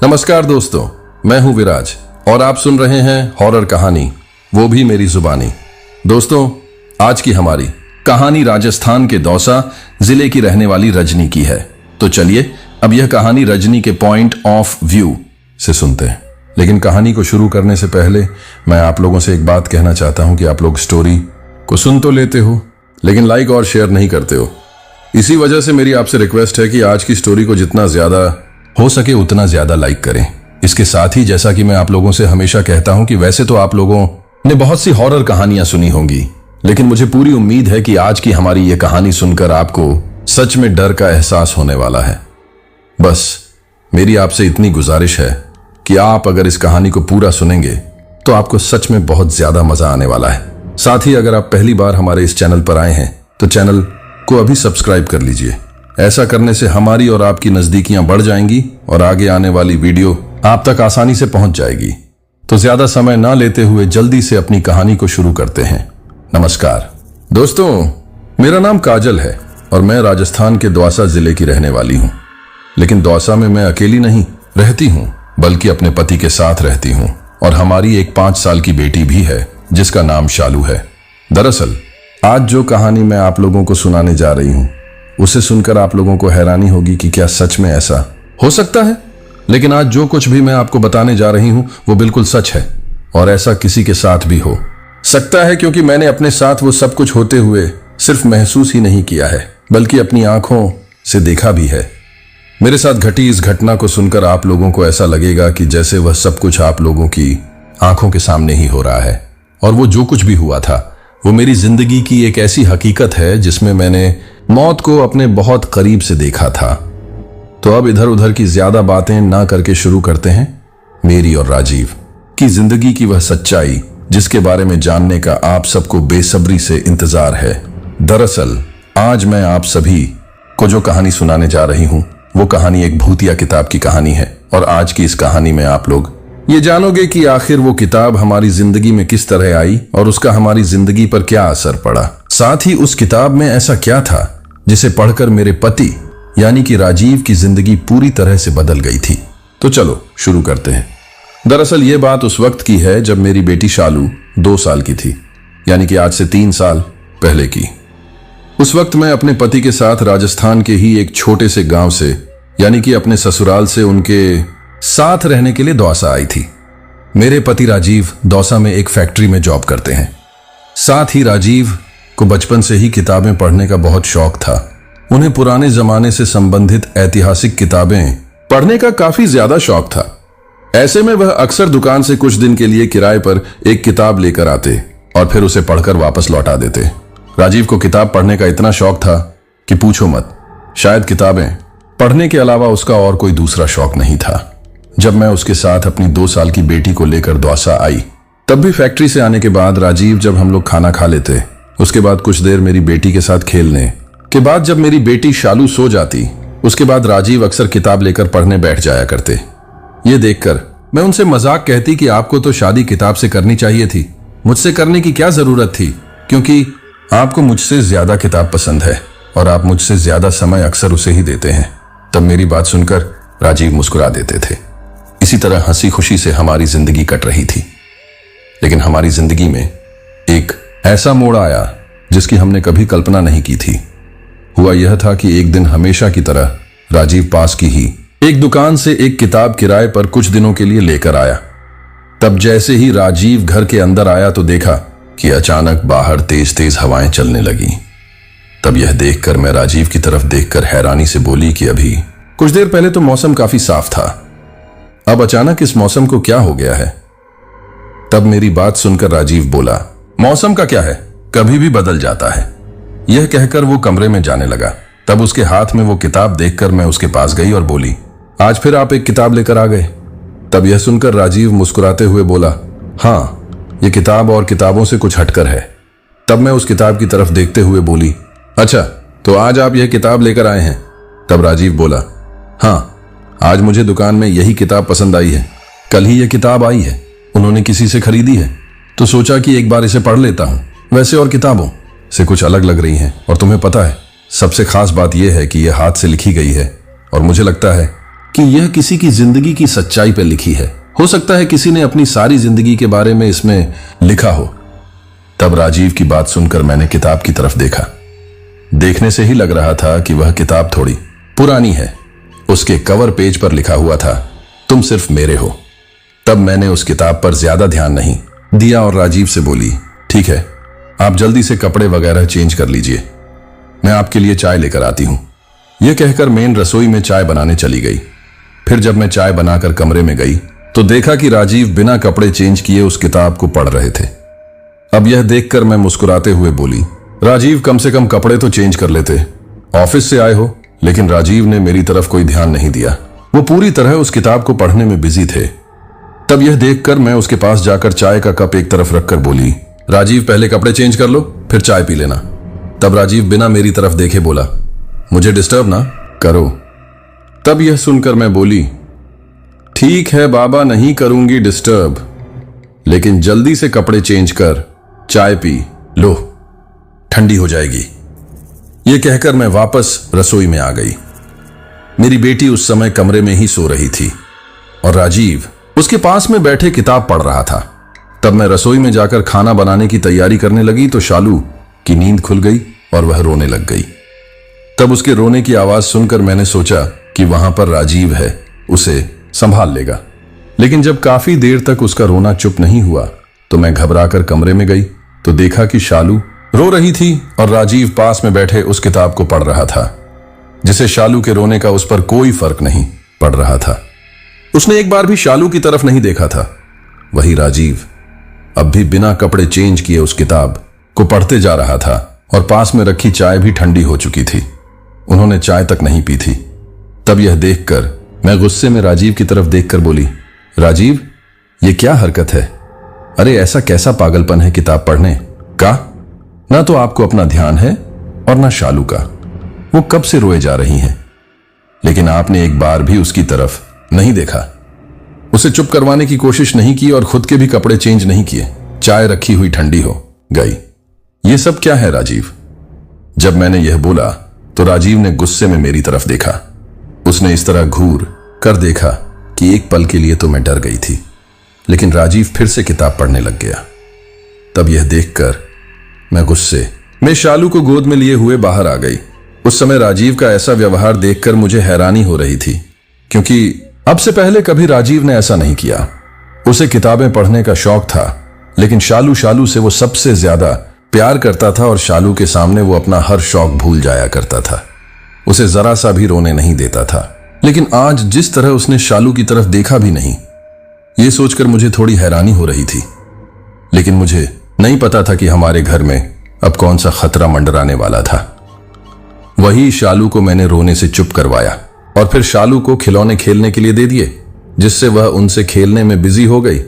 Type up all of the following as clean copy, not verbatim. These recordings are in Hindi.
नमस्कार दोस्तों, मैं हूं विराज और आप सुन रहे हैं हॉरर कहानी, वो भी मेरी जुबानी। दोस्तों, आज की हमारी कहानी राजस्थान के दौसा जिले की रहने वाली रजनी की है। तो चलिए अब यह कहानी रजनी के पॉइंट ऑफ व्यू से सुनते हैं। लेकिन कहानी को शुरू करने से पहले मैं आप लोगों से एक बात कहना चाहता हूं कि आप लोग स्टोरी को सुन तो लेते हो, लेकिन लाइक और शेयर नहीं करते हो। इसी वजह से मेरी आपसे रिक्वेस्ट है कि आज की स्टोरी को जितना ज्यादा हो सके उतना ज्यादा लाइक करें। इसके साथ ही जैसा कि मैं आप लोगों से हमेशा कहता हूं कि वैसे तो आप लोगों ने बहुत सी हॉरर कहानियां सुनी होंगी, लेकिन मुझे पूरी उम्मीद है कि आज की हमारी ये कहानी सुनकर आपको सच में डर का एहसास होने वाला है। बस मेरी आपसे इतनी गुजारिश है कि आप अगर इस कहानी को पूरा सुनेंगे तो आपको सच में बहुत ज्यादा मजा आने वाला है। साथ ही अगर आप पहली बार हमारे इस चैनल पर आए हैं तो चैनल को अभी सब्सक्राइब कर लीजिए। ऐसा करने से हमारी और आपकी नजदीकियां बढ़ जाएंगी और आगे आने वाली वीडियो आप तक आसानी से पहुंच जाएगी। तो ज्यादा समय ना लेते हुए जल्दी से अपनी कहानी को शुरू करते हैं। नमस्कार दोस्तों, मेरा नाम काजल है और मैं राजस्थान के दौसा जिले की रहने वाली हूं। लेकिन दौसा में मैं अकेली नहीं रहती हूं, बल्कि अपने पति के साथ रहती हूं और हमारी एक 5 साल की बेटी भी है जिसका नाम शालू है। दरअसल आज जो कहानी मैं आप लोगों को सुनाने जा रही हूं उसे सुनकर आप लोगों को हैरानी होगी कि क्या सच में ऐसा हो सकता है। लेकिन आज जो कुछ भी मैं आपको बताने जा रही हूं वो बिल्कुल सच है और ऐसा किसी के साथ भी हो सकता है, क्योंकि मैंने अपने साथ वो सब कुछ होते हुए सिर्फ महसूस ही नहीं किया है बल्कि अपनी आंखों से देखा भी है। मेरे साथ घटी इस घटना को सुनकर आप लोगों को ऐसा लगेगा कि जैसे वह सब कुछ आप लोगों की आंखों के सामने ही हो रहा है और वो जो कुछ भी हुआ था वो मेरी जिंदगी की एक ऐसी हकीकत है जिसमें मैंने मौत को अपने बहुत करीब से देखा था। तो अब इधर उधर की ज्यादा बातें ना करके शुरू करते हैं मेरी और राजीव की जिंदगी की वह सच्चाई जिसके बारे में जानने का आप सबको बेसब्री से इंतजार है। दरअसल आज मैं आप सभी को जो कहानी सुनाने जा रही हूं वो कहानी एक भूतिया किताब की कहानी है और आज की इस कहानी में आप लोग ये जानोगे कि आखिर वो किताब हमारी जिंदगी में किस तरह आई और उसका हमारी जिंदगी पर क्या असर पड़ा। साथ ही उस किताब में ऐसा क्या था जिसे पढ़कर मेरे पति यानी कि राजीव की जिंदगी पूरी तरह से बदल गई थी। तो चलो शुरू करते हैं। दरअसल ये बात उस वक्त की है जब मेरी बेटी शालू 2 साल की थी, यानी कि आज से 3 साल पहले की। उस वक्त मैं अपने पति के साथ राजस्थान के ही एक छोटे से गांव से यानी कि अपने ससुराल से उनके साथ रहने के लिए दौसा आई थी। मेरे पति राजीव दौसा में एक फैक्ट्री में जॉब करते हैं। साथ ही राजीव को बचपन से ही किताबें पढ़ने का बहुत शौक था। उन्हें पुराने जमाने से संबंधित ऐतिहासिक किताबें पढ़ने का काफी ज्यादा शौक था। ऐसे में वह अक्सर दुकान से कुछ दिन के लिए किराए पर एक किताब लेकर आते और फिर उसे पढ़कर वापस लौटा देते। राजीव को किताब पढ़ने का इतना शौक था कि पूछो मत, शायद किताबें पढ़ने के अलावा उसका और कोई दूसरा शौक नहीं था। जब मैं उसके साथ अपनी 2 साल की बेटी को लेकर दौसा आई तब भी फैक्ट्री से आने के बाद राजीव जब हम लोग खाना खा लेते उसके बाद कुछ देर मेरी बेटी के साथ खेलने के बाद जब मेरी बेटी शालू सो जाती उसके बाद राजीव अक्सर किताब लेकर पढ़ने बैठ जाया करते। ये देखकर मैं उनसे मजाक कहती कि आपको तो शादी किताब से करनी चाहिए थी, मुझसे करने की क्या जरूरत थी, क्योंकि आपको मुझसे ज्यादा किताब पसंद है और आप मुझसे ज्यादा समय अक्सर उसे ही देते हैं। तब मेरी बात सुनकर राजीव मुस्कुरा देते थे। इसी तरह हंसी खुशी से हमारी जिंदगी कट रही थी। लेकिन हमारी जिंदगी में एक ऐसा मोड़ आया जिसकी हमने कभी कल्पना नहीं की थी। हुआ यह था कि एक दिन हमेशा की तरह राजीव पास की ही एक दुकान से एक किताब किराए पर कुछ दिनों के लिए लेकर आया। तब जैसे ही राजीव घर के अंदर आया तो देखा कि अचानक बाहर तेज तेज हवाएं चलने लगी। तब यह देखकर मैं राजीव की तरफ देखकर हैरानी से बोली कि अभी कुछ देर पहले तो मौसम काफी साफ था, अब अचानक इस मौसम को क्या हो गया है। तब मेरी बात सुनकर राजीव बोला, मौसम का क्या है, कभी भी बदल जाता है। यह कहकर वो कमरे में जाने लगा। तब उसके हाथ में वो किताब देखकर मैं उसके पास गई और बोली, आज फिर आप एक किताब लेकर आ गए। तब यह सुनकर राजीव मुस्कुराते हुए बोला, हाँ, ये किताब और किताबों से कुछ हटकर है। तब मैं उस किताब की तरफ देखते हुए बोली, अच्छा, तो आज आप यह किताब लेकर आए हैं। तब राजीव बोला, हाँ, आज मुझे दुकान में यही किताब पसंद आई है। कल ही यह किताब आई है, उन्होंने किसी से खरीदी है, तो सोचा कि एक बार इसे पढ़ लेता हूं। वैसे और किताबों से कुछ अलग लग रही हैं और तुम्हें पता है सबसे खास बात यह है कि यह हाथ से लिखी गई है और मुझे लगता है कि यह किसी की जिंदगी की सच्चाई पर लिखी है। हो सकता है किसी ने अपनी सारी जिंदगी के बारे में इसमें लिखा हो। तब राजीव की बात सुनकर मैंने किताब की तरफ देखा। देखने से ही लग रहा था कि वह किताब थोड़ी पुरानी है। उसके कवर पेज पर लिखा हुआ था, तुम सिर्फ मेरे हो। तब मैंने उस किताब पर ज्यादा ध्यान नहीं दिया और राजीव से बोली, ठीक है, आप जल्दी से कपड़े वगैरह चेंज कर लीजिए, मैं आपके लिए चाय लेकर आती हूं। यह कहकर मेन रसोई में चाय बनाने चली गई। फिर जब मैं चाय बनाकर कमरे में गई तो देखा कि राजीव बिना कपड़े चेंज किए उस किताब को पढ़ रहे थे। अब यह देखकर मैं मुस्कुराते हुए बोली, राजीव कम से कम कपड़े तो चेंज कर लेते, ऑफिस से आए हो। लेकिन राजीव ने मेरी तरफ कोई ध्यान नहीं दिया। वो पूरी तरह उस किताब को पढ़ने में बिजी थे। तब यह देखकर मैं उसके पास जाकर चाय का कप एक तरफ रखकर बोली, राजीव पहले कपड़े चेंज कर लो, फिर चाय पी लेना। तब राजीव बिना मेरी तरफ देखे बोला, मुझे डिस्टर्ब ना करो। तब यह सुनकर मैं बोली, ठीक है बाबा, नहीं करूंगी डिस्टर्ब, लेकिन जल्दी से कपड़े चेंज कर चाय पी लो, ठंडी हो जाएगी। यह कहकर मैं वापस रसोई में आ गई। मेरी बेटी उस समय कमरे में ही सो रही थी और राजीव उसके पास में बैठे किताब पढ़ रहा था। तब मैं रसोई में जाकर खाना बनाने की तैयारी करने लगी तो शालू की नींद खुल गई और वह रोने लग गई। तब उसके रोने की आवाज सुनकर मैंने सोचा कि वहां पर राजीव है, उसे संभाल लेगा। लेकिन जब काफी देर तक उसका रोना चुप नहीं हुआ तो मैं घबराकर कमरे में गई तो देखा कि शालू रो रही थी और राजीव पास में बैठे उस किताब को पढ़ रहा था, जिसे शालू के रोने का उस पर कोई फर्क नहीं पड़ रहा था। उसने एक बार भी शालू की तरफ नहीं देखा था। वही राजीव अब भी बिना कपड़े चेंज किए उस किताब को पढ़ते जा रहा था और पास में रखी चाय भी ठंडी हो चुकी थी। उन्होंने चाय तक नहीं पी थी। तब यह देखकर मैं गुस्से में राजीव की तरफ देखकर बोली, राजीव ये क्या हरकत है? अरे ऐसा कैसा पागलपन है किताब पढ़ने का? ना तो आपको अपना ध्यान है और ना शालू का। वो कब से रोए जा रही हैं, लेकिन आपने एक बार भी उसकी तरफ नहीं देखा, उसे चुप करवाने की कोशिश नहीं की और खुद के भी कपड़े चेंज नहीं किए। चाय रखी हुई ठंडी हो गई। ये सब क्या है राजीव? जब मैंने यह बोला तो राजीव ने गुस्से में मेरी तरफ देखा। उसने इस तरह घूर कर देखा कि एक पल के लिए तो मैं डर गई थी, लेकिन राजीव फिर से किताब पढ़ने लग गया। तब यह देखकर मैं गुस्से में शालू को गोद में लिए हुए बाहर आ गई। उस समय राजीव का ऐसा व्यवहार देखकर मुझे हैरानी हो रही थी, क्योंकि अब से पहले कभी राजीव ने ऐसा नहीं किया। उसे किताबें पढ़ने का शौक था, लेकिन शालू से वो सबसे ज्यादा प्यार करता था और शालू के सामने वो अपना हर शौक भूल जाया करता था। उसे जरा सा भी रोने नहीं देता था। लेकिन आज जिस तरह उसने शालू की तरफ देखा भी नहीं, ये सोचकर मुझे थोड़ी हैरानी हो रही थी। लेकिन मुझे नहीं पता था कि हमारे घर में अब कौन सा खतरा मंडराने वाला था। वही शालू को मैंने रोने से चुप करवाया और फिर शालू को खिलौने खेलने के लिए दे दिए, जिससे वह उनसे खेलने में बिजी हो गई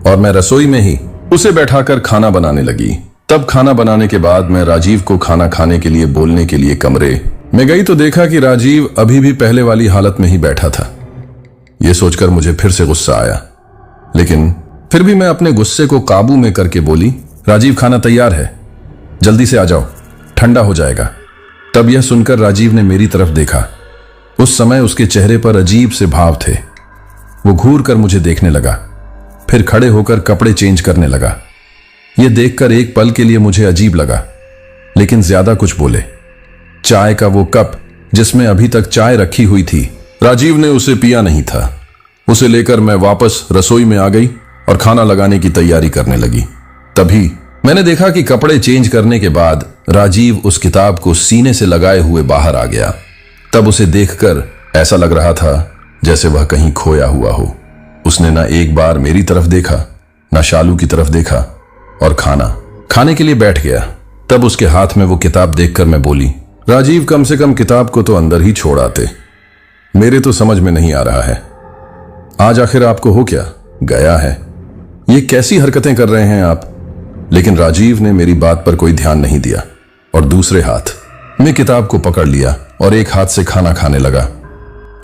और मैं रसोई में ही उसे बैठाकर खाना बनाने लगी। तब खाना बनाने के बाद मैं राजीव को खाना खाने के लिए बोलने के लिए कमरे में गई तो देखा कि राजीव अभी भी पहले वाली हालत में ही बैठा था। यह सोचकर मुझे फिर से गुस्सा आया, लेकिन फिर भी मैं अपने गुस्से को काबू में करके बोली, राजीव खाना तैयार है, जल्दी से आ जाओ, ठंडा हो जाएगा। तब यह सुनकर राजीव ने मेरी तरफ देखा। उस समय उसके चेहरे पर अजीब से भाव थे। वो घूर कर मुझे देखने लगा, फिर खड़े होकर कपड़े चेंज करने लगा। यह देखकर एक पल के लिए मुझे अजीब लगा, लेकिन ज्यादा कुछ बोले। चाय का वो कप जिसमें अभी तक चाय रखी हुई थी, राजीव ने उसे पिया नहीं था। उसे लेकर मैं वापस रसोई में आ गई और खाना लगाने की तैयारी करने लगी। तभी मैंने देखा कि कपड़े चेंज करने के बाद राजीव उस किताब को सीने से लगाए हुए बाहर आ गया। तब उसे देखकर ऐसा लग रहा था जैसे वह कहीं खोया हुआ हो। उसने ना एक बार मेरी तरफ देखा, ना शालू की तरफ देखा और खाना खाने के लिए बैठ गया। तब उसके हाथ में वो किताब देखकर मैं बोली, राजीव कम से कम किताब को तो अंदर ही छोड़ आते। मेरे तो समझ में नहीं आ रहा है, आज आखिर आपको हो क्या गया है? ये कैसी हरकतें कर रहे हैं आप? लेकिन राजीव ने मेरी बात पर कोई ध्यान नहीं दिया और दूसरे हाथ में किताब को पकड़ लिया और एक हाथ से खाना खाने लगा।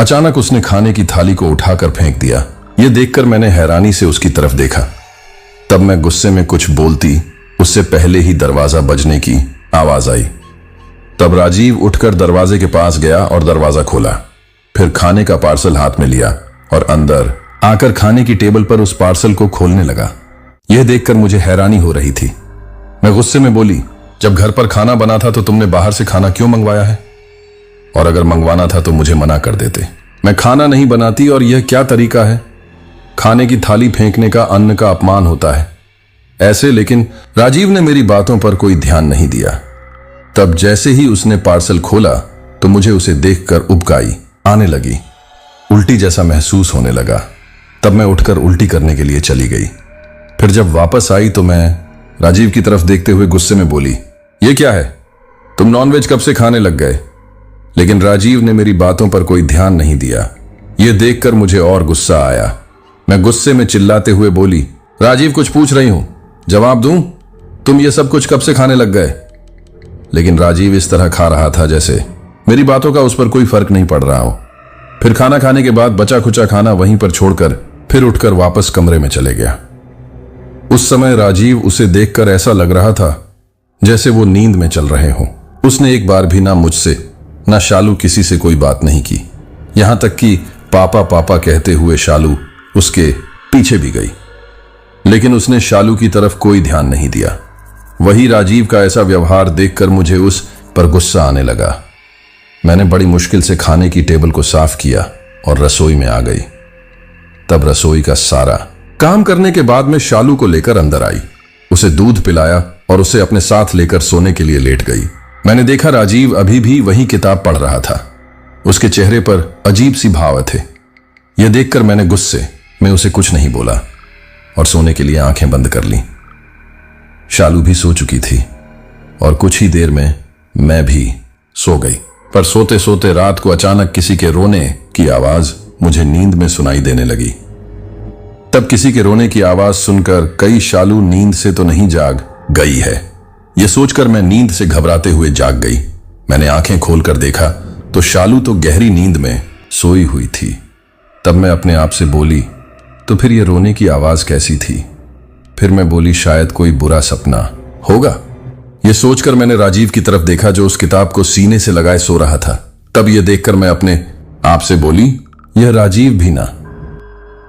अचानक उसने खाने की थाली को उठाकर फेंक दिया। यह देखकर मैंने हैरानी से उसकी तरफ देखा। तब मैं गुस्से में कुछ बोलती उससे पहले ही दरवाजा बजने की आवाज आई। तब राजीव उठकर दरवाजे के पास गया और दरवाजा खोला। फिर खाने का पार्सल हाथ में लिया और अंदर आकर खाने की टेबल पर उस पार्सल को खोलने लगा। यह देखकर मुझे हैरानी हो रही थी। मैं गुस्से में बोली, जब घर पर खाना बना था तो तुमने बाहर से खाना क्यों मंगवाया है? और अगर मंगवाना था तो मुझे मना कर देते। मैं खाना नहीं बनाती और यह क्या तरीका है? खाने की थाली फेंकने का अन्न का अपमान होता है ऐसे। लेकिन राजीव ने मेरी बातों पर कोई ध्यान नहीं दिया। तब जैसे ही उसने पार्सल खोला तो मुझे उसे देखकर उबकाई आने लगी, उल्टी जैसा महसूस होने लगा। तब मैं उठकर उल्टी करने के लिए चली गई। फिर जब वापस आई तो मैं राजीव की तरफ देखते हुए गुस्से में बोली, ये क्या है? तुम नॉनवेज कब से खाने लग गए? लेकिन राजीव ने मेरी बातों पर कोई ध्यान नहीं दिया। यह देखकर मुझे और गुस्सा आया। मैं गुस्से में चिल्लाते हुए बोली, राजीव कुछ पूछ रही हूं, जवाब दूं? तुम ये सब कुछ कब से खाने लग गए? लेकिन राजीव इस तरह खा रहा था जैसे मेरी बातों का उस पर कोई फर्क नहीं पड़ रहा हो। फिर खाना खाने के बाद बचा खुचा खाना वहीं पर छोड़कर फिर उठकर वापस कमरे में चले गया। उस समय राजीव उसे देखकर ऐसा लग रहा था जैसे वो नींद में चल रहे हों। उसने एक बार भी ना मुझसे ना शालू किसी से कोई बात नहीं की। यहां तक कि पापा पापा कहते हुए शालू उसके पीछे भी गई, लेकिन उसने शालू की तरफ कोई ध्यान नहीं दिया। वही राजीव का ऐसा व्यवहार देखकर मुझे उस पर गुस्सा आने लगा। मैंने बड़ी मुश्किल से खाने की टेबल को साफ किया और रसोई में आ गई। तब रसोई का सारा काम करने के बाद मैं शालू को लेकर अंदर आई, उसे दूध पिलाया और उसे अपने साथ लेकर सोने के लिए लेट गई। मैंने देखा राजीव अभी भी वही किताब पढ़ रहा था। उसके चेहरे पर अजीब सी भाव थे। यह देखकर मैंने गुस्से में उसे कुछ नहीं बोला और सोने के लिए आंखें बंद कर ली। शालू भी सो चुकी थी और कुछ ही देर में मैं भी सो गई। पर सोते सोते रात को अचानक किसी के रोने की आवाज मुझे नींद में सुनाई देने लगी। तब किसी के रोने की आवाज सुनकर कई शालू नींद से तो नहीं जाग गई है, यह सोचकर मैं नींद से घबराते हुए जाग गई। मैंने आंखें खोलकर देखा तो शालू तो गहरी नींद में सोई हुई थी। तब मैं अपने आप से बोली, तो फिर ये रोने की आवाज कैसी थी? फिर मैं बोली, शायद कोई बुरा सपना होगा। यह सोचकर मैंने राजीव की तरफ देखा जो उस किताब को सीने से लगाए सो रहा था। तब यह देखकर मैं अपने आप से बोली, यह राजीव भी ना।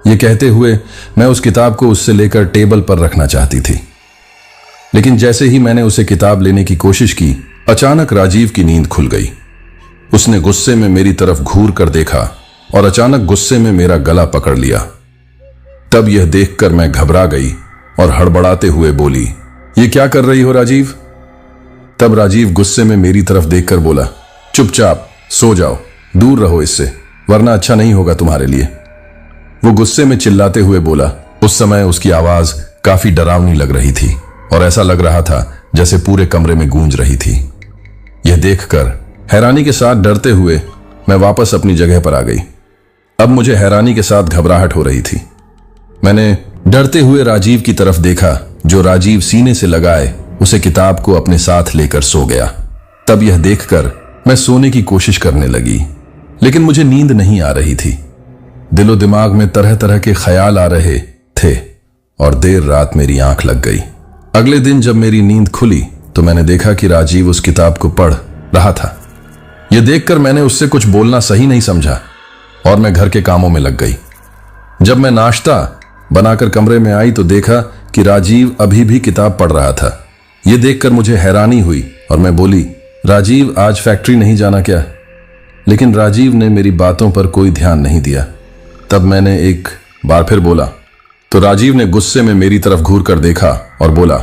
यह कहते हुए मैं उस किताब को उससे लेकर टेबल पर रखना चाहती थी, लेकिन जैसे ही मैंने उसे किताब लेने की कोशिश की, अचानक राजीव की नींद खुल गई। उसने गुस्से में मेरी तरफ घूर कर देखा और अचानक गुस्से में मेरा गला पकड़ लिया। तब यह देखकर मैं घबरा गई और हड़बड़ाते हुए बोली, ये क्या कर रही हो राजीव? तब राजीव गुस्से में मेरी तरफ देखकर बोला, चुपचाप सो जाओ, दूर रहो इससे, वरना अच्छा नहीं होगा तुम्हारे लिए। वो गुस्से में चिल्लाते हुए बोला। उस समय उसकी आवाज काफी डरावनी लग रही थी और ऐसा लग रहा था जैसे पूरे कमरे में गूंज रही थी। यह देखकर हैरानी के साथ डरते हुए मैं वापस अपनी जगह पर आ गई। अब मुझे हैरानी के साथ घबराहट हो रही थी। मैंने डरते हुए राजीव की तरफ देखा जो राजीव सीने से लगाए उसे किताब को अपने साथ लेकर सो गया। तब यह देखकर मैं सोने की कोशिश करने लगी, लेकिन मुझे नींद नहीं आ रही थी। दिलो दिमाग में तरह तरह के ख्याल आ रहे थे और देर रात मेरी आंख लग गई। अगले दिन जब मेरी नींद खुली तो मैंने देखा कि राजीव उस किताब को पढ़ रहा था। यह देखकर मैंने उससे कुछ बोलना सही नहीं समझा और मैं घर के कामों में लग गई। जब मैं नाश्ता बनाकर कमरे में आई तो देखा कि राजीव अभी भी किताब पढ़ रहा था। यह देखकर मुझे हैरानी हुई और मैं बोली, राजीव आज फैक्ट्री नहीं जाना क्या? लेकिन राजीव ने मेरी बातों पर कोई ध्यान नहीं दिया। तब मैंने एक बार फिर बोला तो राजीव ने गुस्से में मेरी तरफ घूर कर देखा और बोला,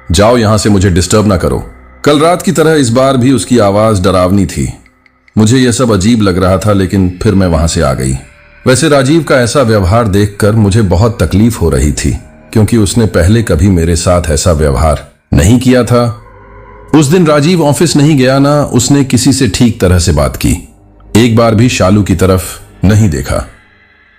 जाओ यहां से, मुझे डिस्टर्ब ना करो। कल रात की तरह इस बार भी उसकी आवाज डरावनी थी। मुझे यह सब अजीब लग रहा था, लेकिन फिर मैं वहां से आ गई। वैसे राजीव का ऐसा व्यवहार देखकर मुझे बहुत तकलीफ हो रही थी, क्योंकि उसने पहले कभी मेरे साथ ऐसा व्यवहार नहीं किया था। उस दिन राजीव ऑफिस नहीं गया, ना उसने किसी से ठीक तरह से बात की। एक बार भी शालू की तरफ नहीं देखा।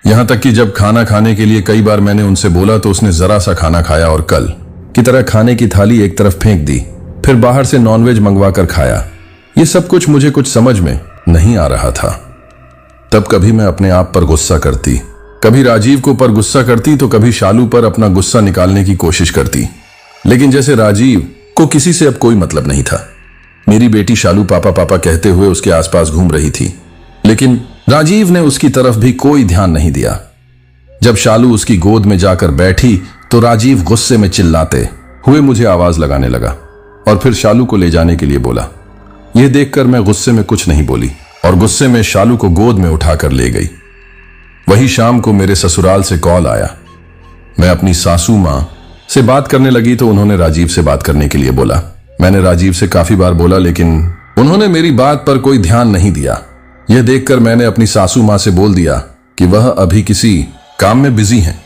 यहां तक कि जब खाना खाने के लिए कई बार मैंने उनसे बोला तो उसने जरा सा खाना खाया और कल की तरह खाने की थाली एक तरफ फेंक दी। फिर बाहर से नॉनवेज मंगवा कर खाया। ये सब कुछ मुझे कुछ समझ में नहीं आ रहा था। तब कभी मैं अपने आप पर गुस्सा करती, कभी राजीव को पर गुस्सा करती, तो कभी शालू पर अपना गुस्सा निकालने की कोशिश करती। लेकिन जैसे राजीव को किसी से अब कोई मतलब नहीं था। मेरी बेटी शालू पापा पापा कहते हुए उसके आसपास घूम रही थी, लेकिन राजीव ने उसकी तरफ भी कोई ध्यान नहीं दिया। जब शालू उसकी गोद में जाकर बैठी तो राजीव गुस्से में चिल्लाते हुए मुझे आवाज लगाने लगा और फिर शालू को ले जाने के लिए बोला। यह देखकर मैं गुस्से में कुछ नहीं बोली और गुस्से में शालू को गोद में उठाकर ले गई। वही शाम को मेरे ससुराल से कॉल आया। मैं अपनी सासू मां से बात करने लगी तो उन्होंने राजीव से बात करने के लिए बोला। मैंने राजीव से काफी बार बोला लेकिन उन्होंने मेरी बात पर कोई ध्यान नहीं दिया। यह देखकर मैंने अपनी सासू मां से बोल दिया कि वह अभी किसी काम में बिजी हैं।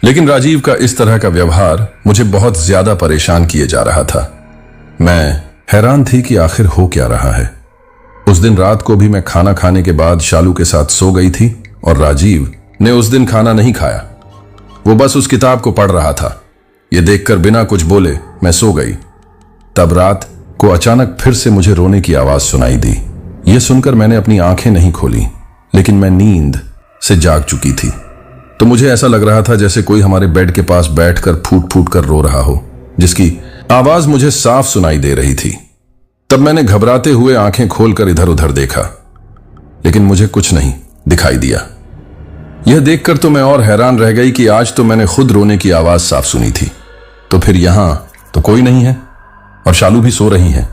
लेकिन राजीव का इस तरह का व्यवहार मुझे बहुत ज्यादा परेशान किए जा रहा था। मैं हैरान थी कि आखिर हो क्या रहा है। उस दिन रात को भी मैं खाना खाने के बाद शालू के साथ सो गई थी और राजीव ने उस दिन खाना नहीं खाया। वो बस उस किताब को पढ़ रहा था। ये देखकर बिना कुछ बोले मैं सो गई। तब रात को अचानक फिर से मुझे रोने की आवाज सुनाई दी। यह सुनकर मैंने अपनी आंखें नहीं खोली, लेकिन मैं नींद से जाग चुकी थी। तो मुझे ऐसा लग रहा था जैसे कोई हमारे बेड के पास बैठकर फूट फूट कर रो रहा हो, जिसकी आवाज मुझे साफ सुनाई दे रही थी। तब मैंने घबराते हुए आंखें खोलकर इधर उधर देखा, लेकिन मुझे कुछ नहीं दिखाई दिया। यह देखकर तो मैं और हैरान रह गई कि आज तो मैंने खुद रोने की आवाज साफ सुनी थी, तो फिर यहां तो कोई नहीं है और शालू भी सो रही है।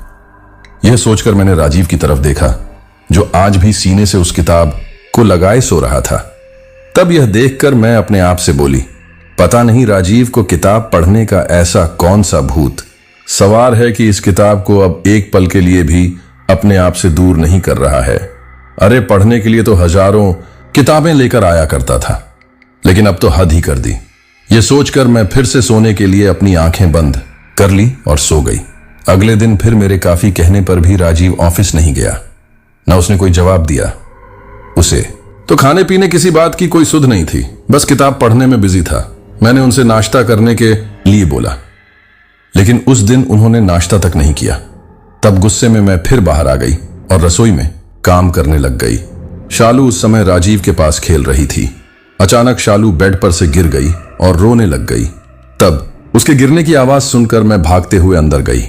यह सोचकर मैंने राजीव की तरफ देखा, जो आज भी सीने से उस किताब को लगाए सो रहा था। तब यह देखकर मैं अपने आप से बोली, पता नहीं राजीव को किताब पढ़ने का ऐसा कौन सा भूत सवार है कि इस किताब को अब एक पल के लिए भी अपने आप से दूर नहीं कर रहा है। अरे पढ़ने के लिए तो हजारों किताबें लेकर आया करता था, लेकिन अब तो हद ही कर दी। यह सोचकर मैं फिर से सोने के लिए अपनी आंखें बंद कर ली और सो गई। अगले दिन फिर मेरे काफी कहने पर भी राजीव ऑफिस नहीं गया, न उसने कोई जवाब दिया। उसे तो खाने पीने किसी बात की कोई सुध नहीं थी, बस किताब पढ़ने में बिजी था। मैंने उनसे नाश्ता करने के लिए बोला, लेकिन उस दिन उन्होंने नाश्ता तक नहीं किया। तब गुस्से में मैं फिर बाहर आ गई और रसोई में काम करने लग गई। शालू उस समय राजीव के पास खेल रही थी। अचानक शालू बेड पर से गिर गई और रोने लग गई। तब उसके गिरने की आवाज सुनकर मैं भागते हुए अंदर गई,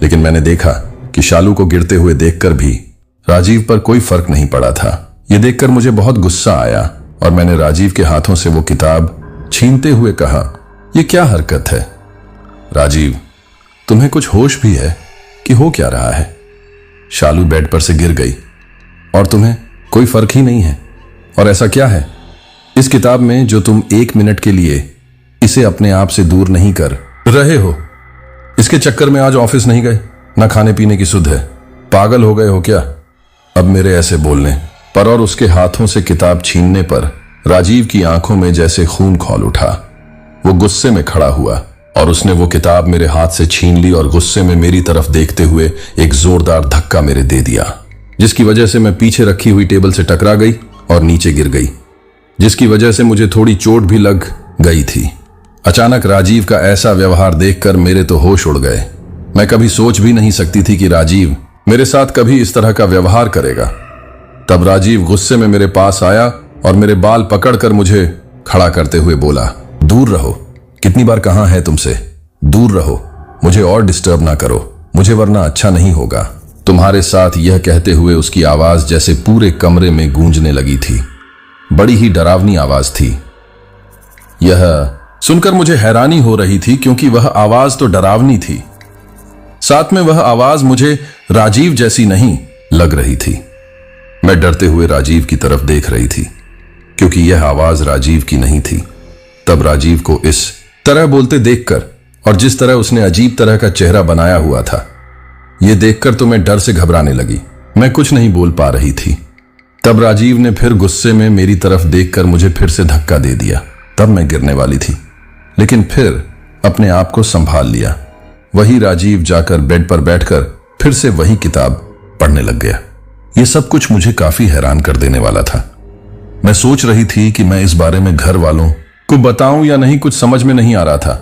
लेकिन मैंने देखा कि शालू को गिरते हुए देखकर भी राजीव पर कोई फर्क नहीं पड़ा था। यह देखकर मुझे बहुत गुस्सा आया और मैंने राजीव के हाथों से वो किताब छीनते हुए कहा, यह क्या हरकत है? राजीव, तुम्हें कुछ होश भी है कि हो क्या रहा है? शालू बेड पर से गिर गई और तुम्हें कोई फर्क ही नहीं है। और ऐसा क्या है इस किताब में जो तुम एक मिनट के लिए इसे अपने आप से दूर नहीं कर रहे हो? इसके चक्कर में आज ऑफिस नहीं गए, ना खाने पीने की सुध है। पागल हो गए हो क्या? अब मेरे ऐसे बोलने पर और उसके हाथों से किताब छीनने पर राजीव की आंखों में जैसे खून खौल उठा। वो गुस्से में खड़ा हुआ और उसने वो किताब मेरे हाथ से छीन ली और गुस्से में मेरी तरफ देखते हुए एक जोरदार धक्का मेरे दे दिया, जिसकी वजह से मैं पीछे रखी हुई टेबल से टकरा गई और नीचे गिर गई, जिसकी वजह से मुझे थोड़ी चोट भी लग गई थी। अचानक राजीव का ऐसा व्यवहार देखकर मेरे तो होश उड़ गए। मैं कभी सोच भी नहीं सकती थी कि राजीव मेरे साथ कभी इस तरह का व्यवहार करेगा। तब राजीव गुस्से में मेरे पास आया और मेरे बाल पकड़कर मुझे खड़ा करते हुए बोला, दूर रहो। कितनी बार कहा है तुमसे, दूर रहो, मुझे और डिस्टर्ब ना करो, मुझे वरना अच्छा नहीं होगा तुम्हारे साथ। यह कहते हुए उसकी आवाज जैसे पूरे कमरे में गूंजने लगी थी। बड़ी ही डरावनी आवाज थी। यह सुनकर मुझे हैरानी हो रही थी, क्योंकि वह आवाज तो डरावनी थी, साथ में वह आवाज मुझे राजीव जैसी नहीं लग रही थी। मैं डरते हुए राजीव की तरफ देख रही थी, क्योंकि यह आवाज राजीव की नहीं थी। तब राजीव को इस तरह बोलते देखकर और जिस तरह उसने अजीब तरह का चेहरा बनाया हुआ था, यह देखकर तो मैं डर से घबराने लगी। मैं कुछ नहीं बोल पा रही थी। तब राजीव ने फिर गुस्से में मेरी तरफ देखकर मुझे फिर से धक्का दे दिया। तब मैं गिरने वाली थी, लेकिन फिर अपने आप को संभाल लिया। वही राजीव जाकर बेड पर बैठकर फिर से वही किताब पढ़ने लग गया। यह सब कुछ मुझे काफी हैरान कर देने वाला था। मैं सोच रही थी कि मैं इस बारे में घर वालों को बताऊं या नहीं, कुछ समझ में नहीं आ रहा था।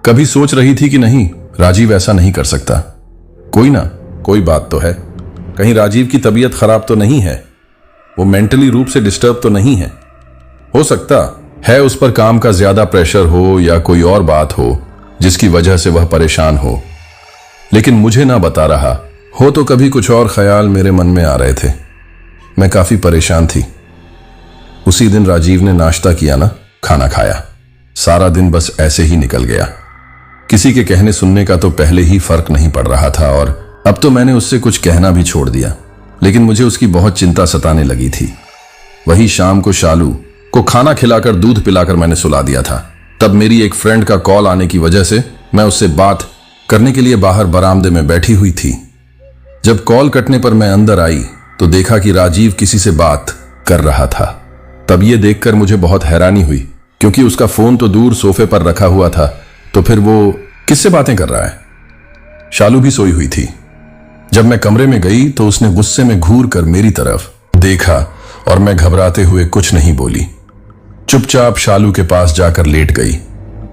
कभी सोच रही थी कि नहीं, राजीव ऐसा नहीं कर सकता, कोई ना कोई बात तो है। कहीं राजीव की तबीयत खराब तो नहीं है, वो मेंटली रूप से डिस्टर्ब तो नहीं है। हो सकता है उस पर काम का ज्यादा प्रेशर हो या कोई और बात हो जिसकी वजह से वह परेशान हो, लेकिन मुझे ना बता रहा हो तो कभी कुछ और ख्याल मेरे मन में आ रहे थे। मैं काफी परेशान थी। उसी दिन राजीव ने नाश्ता किया ना, खाना खाया। सारा दिन बस ऐसे ही निकल गया। किसी के कहने सुनने का तो पहले ही फर्क नहीं पड़ रहा था और अब तो मैंने उससे कुछ कहना भी छोड़ दिया। लेकिन मुझे उसकी बहुत चिंता सताने लगी थी। वही शाम को शालू को खाना खिलाकर दूध पिलाकर मैंने सुला दिया था। तब मेरी एक फ्रेंड का कॉल आने की वजह से मैं उससे बात करने के लिए बाहर बरामदे में बैठी हुई थी। जब कॉल कटने पर मैं अंदर आई तो देखा कि राजीव किसी से बात कर रहा था। तब ये देखकर मुझे बहुत हैरानी हुई, क्योंकि उसका फोन तो दूर सोफे पर रखा हुआ था, तो फिर वो किससे बातें कर रहा है। शालू भी सोई हुई थी। जब मैं कमरे में गई तो उसने गुस्से में घूर कर मेरी तरफ देखा और मैं घबराते हुए कुछ नहीं बोली। चुपचाप शालू के पास जाकर लेट गई।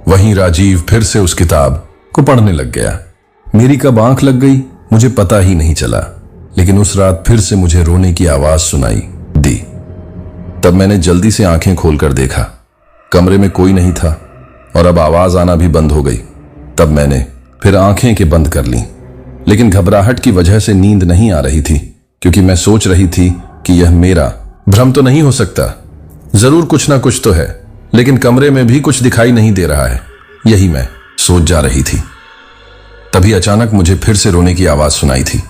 वहीं राजीव फिर से उस किताब को पढ़ने लग गया। मेरी कब आंख लग गई मुझे पता ही नहीं चला, लेकिन उस रात फिर से मुझे रोने की आवाज सुनाई दी। तब मैंने जल्दी से आंखें खोलकर देखा, कमरे में कोई नहीं था और अब आवाज आना भी बंद हो गई। तब मैंने फिर आंखें के बंद कर लीं, लेकिन घबराहट की वजह से नींद नहीं आ रही थी, क्योंकि मैं सोच रही थी कि यह मेरा भ्रम तो नहीं हो सकता, जरूर कुछ ना कुछ तो है, लेकिन कमरे में भी कुछ दिखाई नहीं दे रहा है, यही मैं सोच जा रही थी। तभी अचानक मुझे फिर से रोने की आवाज सुनाई थी।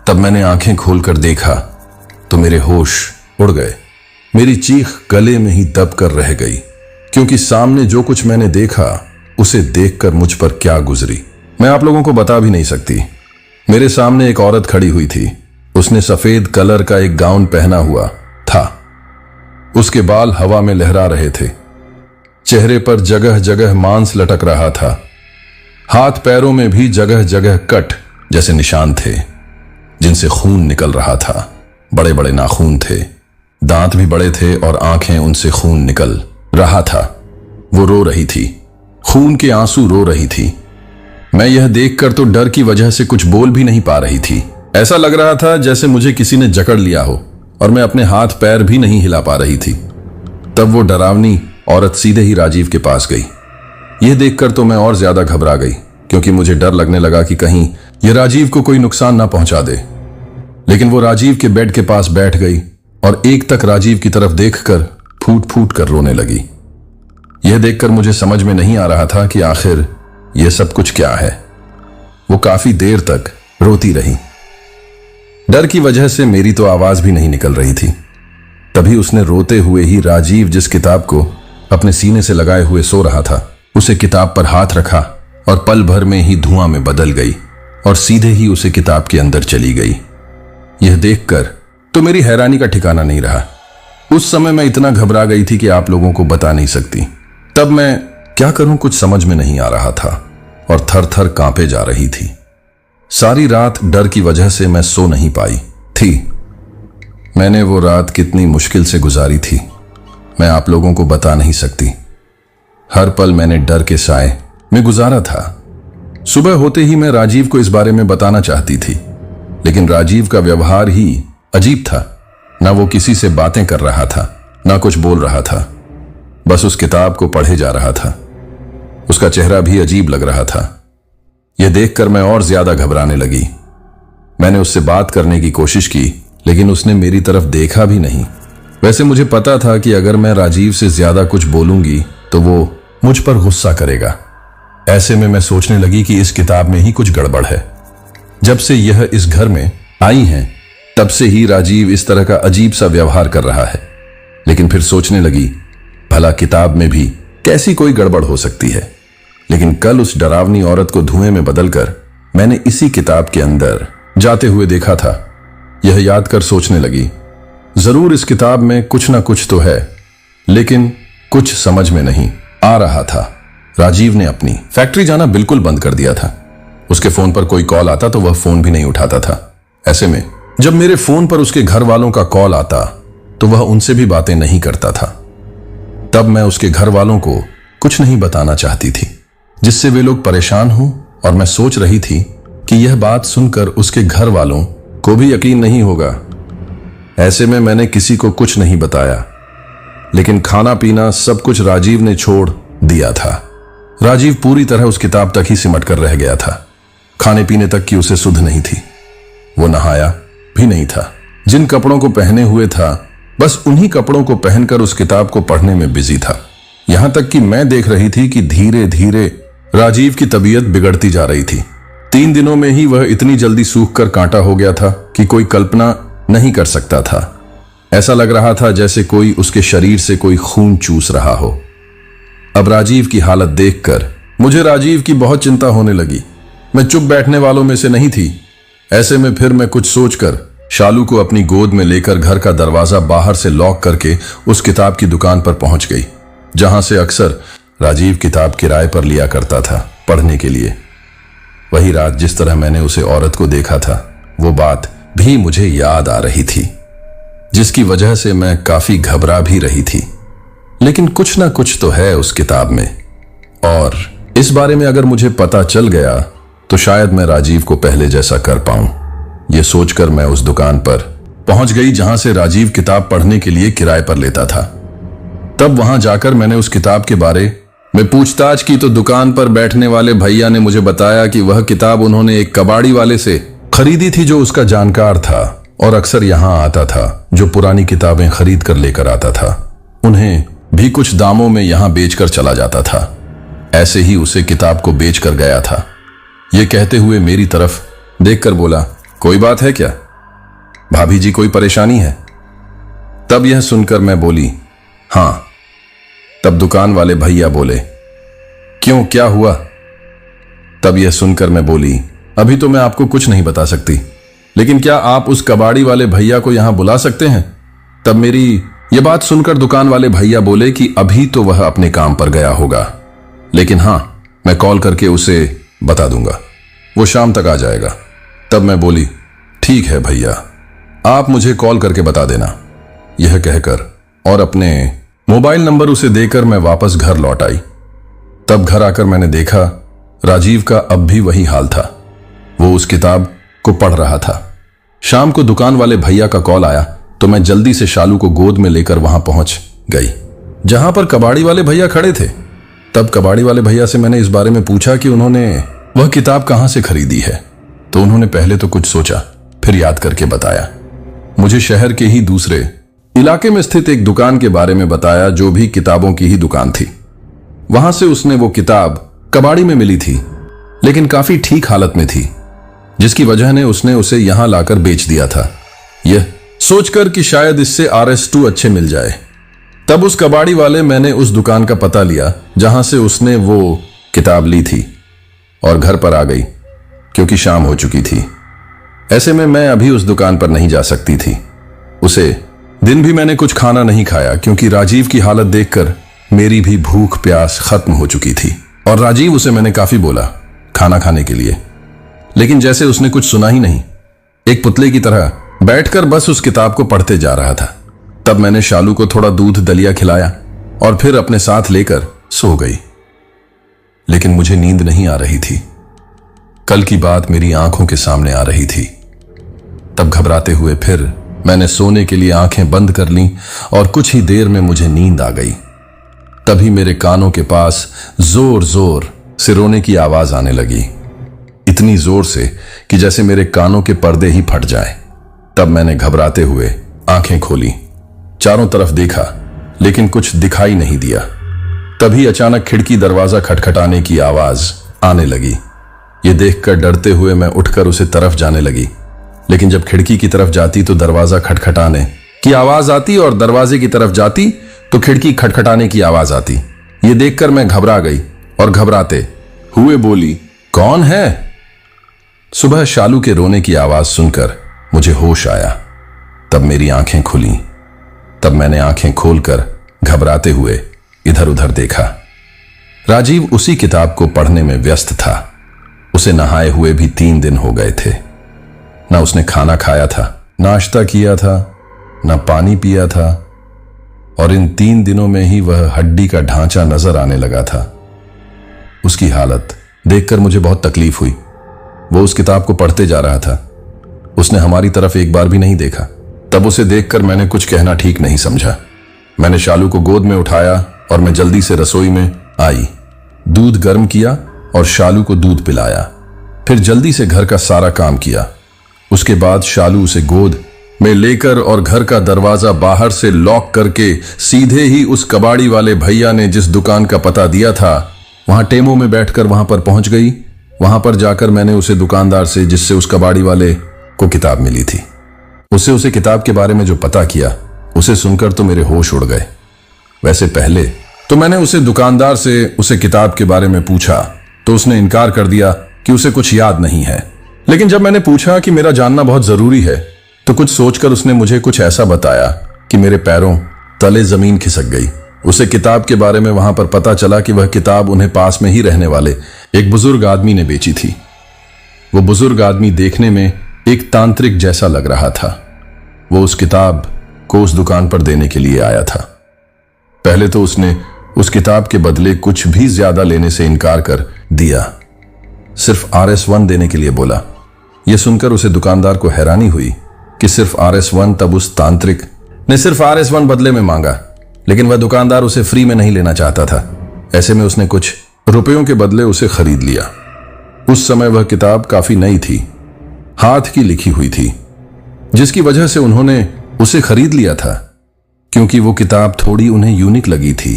तब मैंने आंखें खोलकर देखा तो मेरे होश उड़ गए। मेरी चीख गले में ही दब कर रह गई, क्योंकि सामने जो कुछ मैंने देखा उसे देखकर मुझ पर क्या गुजरी मैं आप लोगों को बता भी नहीं सकती। मेरे सामने एक औरत खड़ी हुई थी। उसने सफेद कलर का एक गाउन पहना हुआ था। उसके बाल हवा में लहरा रहे थे। चेहरे पर जगह जगह मांस लटक रहा था। हाथ पैरों में भी जगह जगह कट जैसे निशान थे, जिनसे खून निकल रहा था। बड़े बड़े नाखून थे, दांत भी बड़े थे और आंखें उनसे खून निकल रहा था। वो रो रही थी, खून के आंसू रो रही थी। मैं यह देखकर तो डर की वजह से कुछ बोल भी नहीं पा रही थी। ऐसा लग रहा था जैसे मुझे किसी ने जकड़ लिया हो और मैं अपने हाथ पैर भी नहीं हिला पा रही थी। तब वो डरावनी औरत सीधे ही राजीव के पास गई। यह देखकर तो मैं और ज्यादा घबरा गई, क्योंकि मुझे डर लगने लगा कि कहीं यह राजीव को कोई नुकसान ना पहुंचा दे। लेकिन वो राजीव के बेड के पास बैठ गई और एक तक राजीव की तरफ देखकर फूट फूट कर रोने लगी। यह देखकर मुझे समझ में नहीं आ रहा था कि आखिर यह सब कुछ क्या है। वो काफी देर तक रोती रही। डर की वजह से मेरी तो आवाज भी नहीं निकल रही थी। तभी उसने रोते हुए ही राजीव जिस किताब को अपने सीने से लगाए हुए सो रहा था, उसे किताब पर हाथ रखा और पल भर में ही धुआं में बदल गई और सीधे ही उसे किताब के अंदर चली गई। यह देखकर तो मेरी हैरानी का ठिकाना नहीं रहा। उस समय मैं इतना घबरा गई थी कि आप लोगों को बता नहीं सकती। तब मैं क्या करूं कुछ समझ में नहीं आ रहा था और थर थर कांपे जा रही थी। सारी रात डर की वजह से मैं सो नहीं पाई थी। मैंने वो रात कितनी मुश्किल से गुजारी थी मैं आप लोगों को बता नहीं सकती। हर पल मैंने डर के साए में गुजारा था। सुबह होते ही मैं राजीव को इस बारे में बताना चाहती थी, लेकिन राजीव का व्यवहार ही अजीब था। ना वो किसी से बातें कर रहा था, ना कुछ बोल रहा था, बस उस किताब को पढ़े जा रहा था। उसका चेहरा भी अजीब लग रहा था। यह देखकर मैं और ज्यादा घबराने लगी। मैंने उससे बात करने की कोशिश की, लेकिन उसने मेरी तरफ देखा भी नहीं। वैसे मुझे पता था कि अगर मैं राजीव से ज्यादा कुछ बोलूंगी तो वो मुझ पर गुस्सा करेगा। ऐसे में मैं सोचने लगी कि इस किताब में ही कुछ गड़बड़ है। जब से यह इस घर में आई हैं, तब से ही राजीव इस तरह का अजीब सा व्यवहार कर रहा है। लेकिन फिर सोचने लगी, भला किताब में भी कैसी कोई गड़बड़ हो सकती है। लेकिन कल उस डरावनी औरत को धुएं में बदलकर मैंने इसी किताब के अंदर जाते हुए देखा था। यह याद कर सोचने लगी, जरूर इस किताब में कुछ ना कुछ तो है, लेकिन कुछ समझ में नहीं आ रहा था। राजीव ने अपनी फैक्ट्री जाना बिल्कुल बंद कर दिया था। उसके फोन पर कोई कॉल आता तो वह फोन भी नहीं उठाता था। ऐसे में जब मेरे फोन पर उसके घर वालों का कॉल आता तो वह उनसे भी बातें नहीं करता था। तब मैं उसके घर वालों को कुछ नहीं बताना चाहती थी, जिससे वे लोग परेशान हों, और मैं सोच रही थी कि यह बात सुनकर उसके घर वालों को भी यकीन नहीं होगा। ऐसे में मैंने किसी को कुछ नहीं बताया, लेकिन खाना पीना सब कुछ राजीव ने छोड़ दिया था। राजीव पूरी तरह उस किताब तक ही सिमट कर रह गया था। खाने पीने तक की उसे सुध नहीं थी। वो नहाया भी नहीं था। जिन कपड़ों को पहने हुए था बस उन्हीं कपड़ों को पहनकर उस किताब को पढ़ने में बिजी था। यहां तक कि मैं देख रही थी कि धीरे धीरे राजीव की तबीयत बिगड़ती जा रही थी। 3 दिनों में ही वह इतनी जल्दी सूख कर कांटा हो गया था कि कोई कल्पना नहीं कर सकता था। ऐसा लग रहा था जैसे कोई उसके शरीर से कोई खून चूस रहा हो। अब राजीव की हालत देखकर मुझे राजीव की बहुत चिंता होने लगी। मैं चुप बैठने वालों में से नहीं थी। ऐसे में फिर मैं कुछ सोचकर शालू को अपनी गोद में लेकर घर का दरवाजा बाहर से लॉक करके उस किताब की दुकान पर पहुंच गई, जहां से अक्सर राजीव किताब किराए पर लिया करता था पढ़ने के लिए। वही रात जिस तरह मैंने उसे औरत को देखा था, वो बात भी मुझे याद आ रही थी, जिसकी वजह से मैं काफी घबरा भी रही थी। लेकिन कुछ ना कुछ तो है उस किताब में, और इस बारे में अगर मुझे पता चल गया तो शायद मैं राजीव को पहले जैसा कर पाऊं। यह सोचकर मैं उस दुकान पर पहुंच गई जहां से राजीव किताब पढ़ने के लिए किराए पर लेता था। तब वहां जाकर मैंने उस किताब के बारे में पूछताछ की तो दुकान पर बैठने वाले भैया ने मुझे बताया कि वह किताब उन्होंने एक कबाड़ी वाले से खरीदी थी जो उसका जानकार था और अक्सर यहां आता था, जो पुरानी किताबें खरीद कर लेकर आता था। उन्हें भी कुछ दामों में यहां बेचकर चला जाता था। ऐसे ही उसे किताब को बेचकर गया था। यह कहते हुए मेरी तरफ देखकर बोला, कोई बात है क्या भाभी जी, कोई परेशानी है? तब यह सुनकर मैं बोली, हां। तब दुकान वाले भैया बोले, क्यों, क्या हुआ? तब यह सुनकर मैं बोली, अभी तो मैं आपको कुछ नहीं बता सकती, लेकिन क्या आप उस कबाड़ी वाले भैया को यहां बुला सकते हैं? तब मेरी यह बात सुनकर दुकान वाले भैया बोले कि अभी तो वह अपने काम पर गया होगा, लेकिन हां, मैं कॉल करके उसे बता दूंगा, वो शाम तक आ जाएगा। तब मैं बोली, ठीक है भैया, आप मुझे कॉल करके बता देना। यह कहकर और अपने मोबाइल नंबर उसे देकर मैं वापस घर लौट आई। तब घर आकर मैंने देखा राजीव का अब भी वही हाल था। वो उस किताब को पढ़ रहा था। शाम को दुकान वाले भैया का कॉल आया तो मैं जल्दी से शालू को गोद में लेकर वहां पहुंच गई जहां पर कबाड़ी वाले भैया खड़े थे। तब कबाड़ी वाले भैया से मैंने इस बारे में पूछा कि उन्होंने वह किताब कहां से खरीदी है, तो उन्होंने पहले तो कुछ सोचा, फिर याद करके बताया। मुझे शहर के ही दूसरे इलाके में स्थित एक दुकान के बारे में बताया, जो भी किताबों की ही दुकान थी। वहां से उसने वो किताब कबाड़ी में मिली थी, लेकिन काफी ठीक हालत में थी, जिसकी वजह ने उसने उसे यहां लाकर बेच दिया था, यह सोचकर कि शायद इससे RS2 अच्छे मिल जाए। तब उस कबाड़ी वाले मैंने उस दुकान का पता लिया जहां से उसने वो किताब ली थी और घर पर आ गई, क्योंकि शाम हो चुकी थी। ऐसे में मैं अभी उस दुकान पर नहीं जा सकती थी। उसे दिन भी मैंने कुछ खाना नहीं खाया, क्योंकि राजीव की हालत देखकर मेरी भी भूख प्यास खत्म हो चुकी थी। और राजीव उसे मैंने काफी बोला खाना खाने के लिए, लेकिन जैसे उसने कुछ सुना ही नहीं, एक पुतले की तरह बैठकर बस उस किताब को पढ़ते जा रहा था। तब मैंने शालू को थोड़ा दूध दलिया खिलाया और फिर अपने साथ लेकर सो गई। लेकिन मुझे नींद नहीं आ रही थी। कल की बात मेरी आंखों के सामने आ रही थी। तब घबराते हुए फिर मैंने सोने के लिए आंखें बंद कर लीं और कुछ ही देर में मुझे नींद आ गई। तभी मेरे कानों के पास जोर जोर से रोने की आवाज आने लगी, इतनी जोर से कि जैसे मेरे कानों के पर्दे ही फट जाएं। तब मैंने घबराते हुए आंखें खोली, चारों तरफ देखा, लेकिन कुछ दिखाई नहीं दिया। तभी अचानक खिड़की दरवाजा खटखटाने की आवाज आने लगी। ये देखकर डरते हुए मैं उठकर उसे तरफ जाने लगी, लेकिन जब खिड़की की तरफ जाती तो दरवाजा खटखटाने की आवाज आती और दरवाजे की तरफ जाती तो खिड़की खटखटाने की आवाज आती। ये देखकर मैं घबरा गई और घबराते हुए बोली, कौन है? सुबह शालू के रोने की आवाज सुनकर मुझे होश आया। तब मेरी आंखें खुली। तब मैंने आंखें खोलकर घबराते हुए इधर उधर देखा। राजीव उसी किताब को पढ़ने में व्यस्त था। उसे नहाए हुए भी 3 दिन हो गए थे। ना उसने खाना खाया था, नाश्ता किया था, ना पानी पिया था, और इन 3 दिनों में ही वह हड्डी का ढांचा नजर आने लगा था। उसकी हालत देखकर मुझे बहुत तकलीफ हुई। वो उस किताब को पढ़ते जा रहा था। उसने हमारी तरफ एक बार भी नहीं देखा। तब उसे देखकर मैंने कुछ कहना ठीक नहीं समझा। मैंने शालू को गोद में उठाया और मैं जल्दी से रसोई में आई, दूध गर्म किया और शालू को दूध पिलाया। फिर जल्दी से घर का सारा काम किया। उसके बाद शालू उसे गोद में लेकर और घर का दरवाजा बाहर से लॉक करके सीधे ही उस कबाड़ी वाले भैया ने जिस दुकान का पता दिया था वहां टेमो में बैठकर वहां पर पहुंच गई। वहां पर जाकर मैंने उसे दुकानदार से, जिससे उस कबाड़ी वाले को किताब मिली थी, उसे किताब के बारे में जो पता किया, उसे सुनकर तो मेरे होश उड़ गए। वैसे पहले तो मैंने उसे दुकानदार से उसे किताब के बारे में पूछा तो उसने इनकार कर दिया कि उसे कुछ याद नहीं है। लेकिन जब मैंने पूछा कि मेरा जानना बहुत जरूरी है तो कुछ सोचकर उसने मुझे कुछ ऐसा बताया कि मेरे पैरों तले जमीन खिसक गई। उसे किताब के बारे में वहां पर पता चला कि वह किताब उन्हें पास में ही रहने वाले एक बुजुर्ग आदमी ने बेची थी। वो बुजुर्ग आदमी देखने में एक तांत्रिक जैसा लग रहा था। वो उस किताब को उस दुकान पर देने के लिए आया था। पहले तो उसने उस किताब के बदले कुछ भी ज्यादा लेने से इनकार कर दिया, सिर्फ RS1 देने के लिए बोला। यह सुनकर उसे दुकानदार को हैरानी हुई कि सिर्फ RS1। तब उस तांत्रिक ने सिर्फ RS1 बदले में मांगा, लेकिन वह दुकानदार उसे फ्री में नहीं लेना चाहता था। ऐसे में उसने कुछ रुपयों के बदले उसे खरीद लिया। उस समय वह किताब काफी नई थी, हाथ की लिखी हुई थी, जिसकी वजह से उन्होंने उसे खरीद लिया था, क्योंकि वो किताब थोड़ी उन्हें यूनिक लगी थी,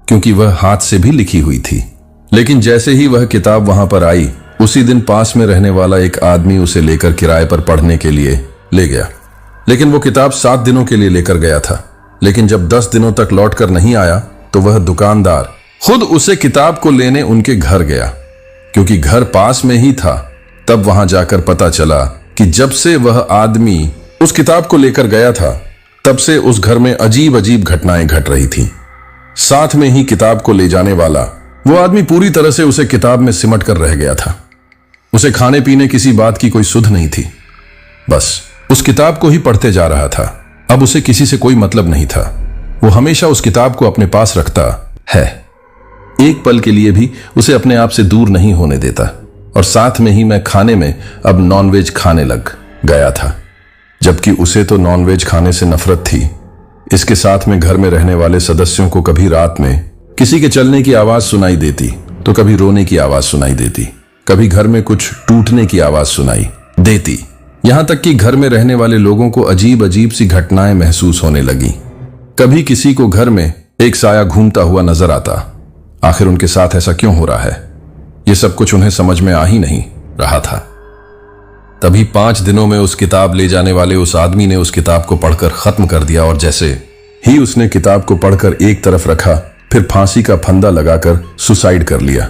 क्योंकि वह हाथ से भी लिखी हुई थी। लेकिन जैसे ही वह किताब वहां पर आई, उसी दिन पास में रहने वाला एक आदमी उसे लेकर किराए पर पढ़ने के लिए ले गया। लेकिन वो किताब 7 दिनों के लिए लेकर गया था। लेकिन जब 10 दिनों तक लौटकर नहीं आया तो वह दुकानदार खुद उसे किताब को लेने उनके घर गया, क्योंकि घर पास में ही था। तब वहां जाकर पता चला कि जब से वह आदमी उस किताब को लेकर गया था, तब से उस घर में अजीब अजीब घटनाएं घट रही थीं। साथ में ही किताब को ले जाने वाला वो आदमी पूरी तरह से उसे किताब में सिमट कर रह गया था। उसे खाने पीने किसी बात की कोई सुध नहीं थी, बस उस किताब को ही पढ़ते जा रहा था। अब उसे किसी से कोई मतलब नहीं था। वो हमेशा उस किताब को अपने पास रखता है, एक पल के लिए भी उसे अपने आप से दूर नहीं होने देता। और साथ में ही मैं खाने में अब नॉनवेज खाने लग गया था, जबकि उसे तो नॉनवेज खाने से नफरत थी। इसके साथ में घर में रहने वाले सदस्यों को कभी रात में किसी के चलने की आवाज सुनाई देती तो कभी रोने की आवाज सुनाई देती, कभी घर में कुछ टूटने की आवाज सुनाई देती। यहां तक कि घर में रहने वाले लोगों को अजीब अजीब सी घटनाएं महसूस होने लगी। कभी किसी को घर में एक साया घूमता हुआ नजर आता। आखिर उनके साथ ऐसा क्यों हो रहा है, ये सब कुछ उन्हें समझ में आ ही नहीं रहा था। तभी 5 दिनों में उस किताब ले जाने वाले उस आदमी ने उस किताब को पढ़कर खत्म कर दिया। और जैसे ही उसने किताब को पढ़कर एक तरफ रखा, फिर फांसी का फंदा लगाकर सुसाइड कर लिया।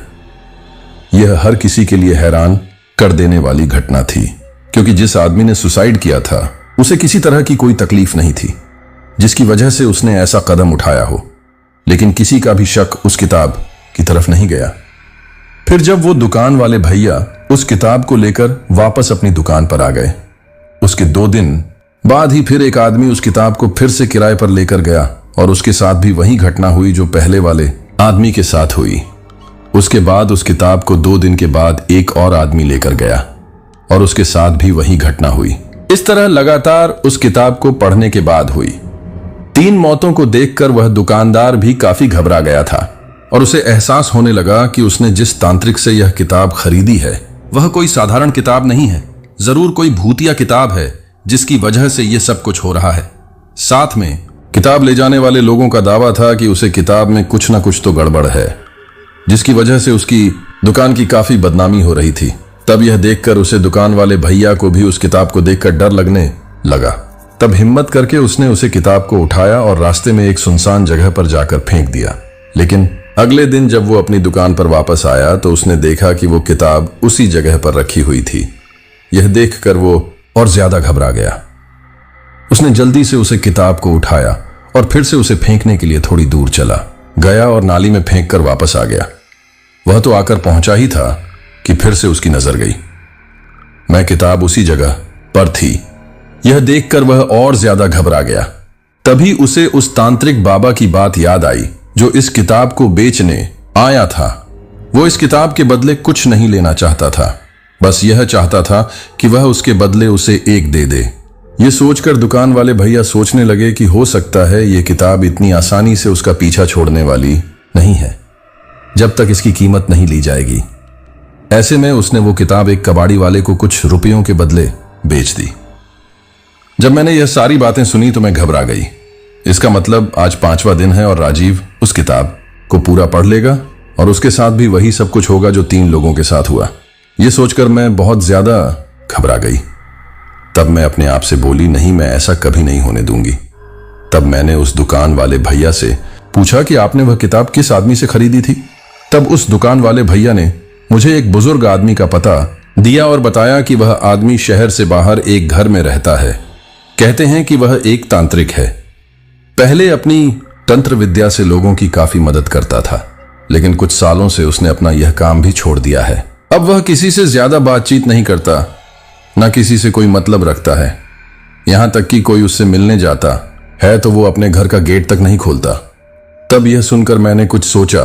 यह हर किसी के लिए हैरान कर देने वाली घटना थी, क्योंकि जिस आदमी ने सुसाइड किया था उसे किसी तरह की कोई तकलीफ नहीं थी, जिसकी वजह से उसने ऐसा कदम उठाया हो। लेकिन किसी का भी शक उस किताब की तरफ नहीं गया। फिर जब वो दुकान वाले भैया उस किताब को लेकर वापस अपनी दुकान पर आ गए, उसके 2 दिन बाद ही फिर एक आदमी उस किताब को फिर से किराए पर लेकर गया और उसके साथ भी वही घटना हुई जो पहले वाले आदमी के साथ हुई। उसके बाद उस किताब को 2 दिन के बाद एक और आदमी लेकर गया और उसके साथ भी वही घटना हुई। इस तरह लगातार उस किताब को पढ़ने के बाद हुई 3 मौतों को देखकर वह दुकानदार भी काफी घबरा गया था और उसे एहसास होने लगा कि उसने जिस तांत्रिक से यह किताब खरीदी है वह कोई साधारण किताब नहीं है, जरूर कोई भूतिया किताब है जिसकी वजह से यह सब कुछ हो रहा है। साथ में किताब ले जाने वाले लोगों का दावा था कि उसे किताब में कुछ ना कुछ तो गड़बड़ है, जिसकी वजह से उसकी दुकान की काफी बदनामी हो रही थी। तब यह देखकर उसे दुकान वाले भैया को भी उस किताब को देखकर डर लगने लगा। तब हिम्मत करके उसने उसे किताब को उठाया और रास्ते में एक सुनसान जगह पर जाकर फेंक दिया। लेकिन अगले दिन जब वो अपनी दुकान पर वापस आया तो उसने देखा कि वो किताब उसी जगह पर रखी हुई थी। यह देखकर वो और ज्यादा घबरा गया। उसने जल्दी से उसे किताब को उठाया और फिर से उसे फेंकने के लिए थोड़ी दूर चला गया और नाली में फेंक कर वापस आ गया। वह तो आकर पहुंचा ही था कि फिर से उसकी नजर गई। मैं किताब उसी जगह पर थी। यह देखकर वह और ज्यादा घबरा गया। तभी उसे उस तांत्रिक बाबा की बात याद आई जो इस किताब को बेचने आया था। वो इस किताब के बदले कुछ नहीं लेना चाहता था, बस यह चाहता था कि वह उसके बदले उसे एक दे दे। ये सोचकर दुकान वाले भैया सोचने लगे कि हो सकता है ये किताब इतनी आसानी से उसका पीछा छोड़ने वाली नहीं है जब तक इसकी कीमत नहीं ली जाएगी। ऐसे में उसने वो किताब एक कबाड़ी वाले को कुछ रुपयों के बदले बेच दी। जब मैंने यह सारी बातें सुनी तो मैं घबरा गई। इसका मतलब आज 5वां दिन है और राजीव उस किताब को पूरा पढ़ लेगा और उसके साथ भी वही सब कुछ होगा जो 3 लोगों के साथ हुआ। यह सोचकर मैं बहुत ज्यादा घबरा गई। तब मैं अपने आप से बोली, नहीं, मैं ऐसा कभी नहीं होने दूंगी। तब मैंने उस दुकान वाले भैया से पूछा कि आपने वह किताब किस आदमी से खरीदी थी। तब उस दुकान वाले भैया ने मुझे एक बुजुर्ग आदमी का पता दिया और बताया कि वह आदमी शहर से बाहर एक घर में रहता है। कहते हैं कि वह एक तांत्रिक है। पहले अपनी तंत्र विद्या से लोगों की काफी मदद करता था, लेकिन कुछ सालों से उसने अपना यह काम भी छोड़ दिया है। अब वह किसी से ज्यादा बातचीत नहीं करता, ना किसी से कोई मतलब रखता है। यहां तक कि कोई उससे मिलने जाता है तो वो अपने घर का गेट तक नहीं खोलता। तब यह सुनकर मैंने कुछ सोचा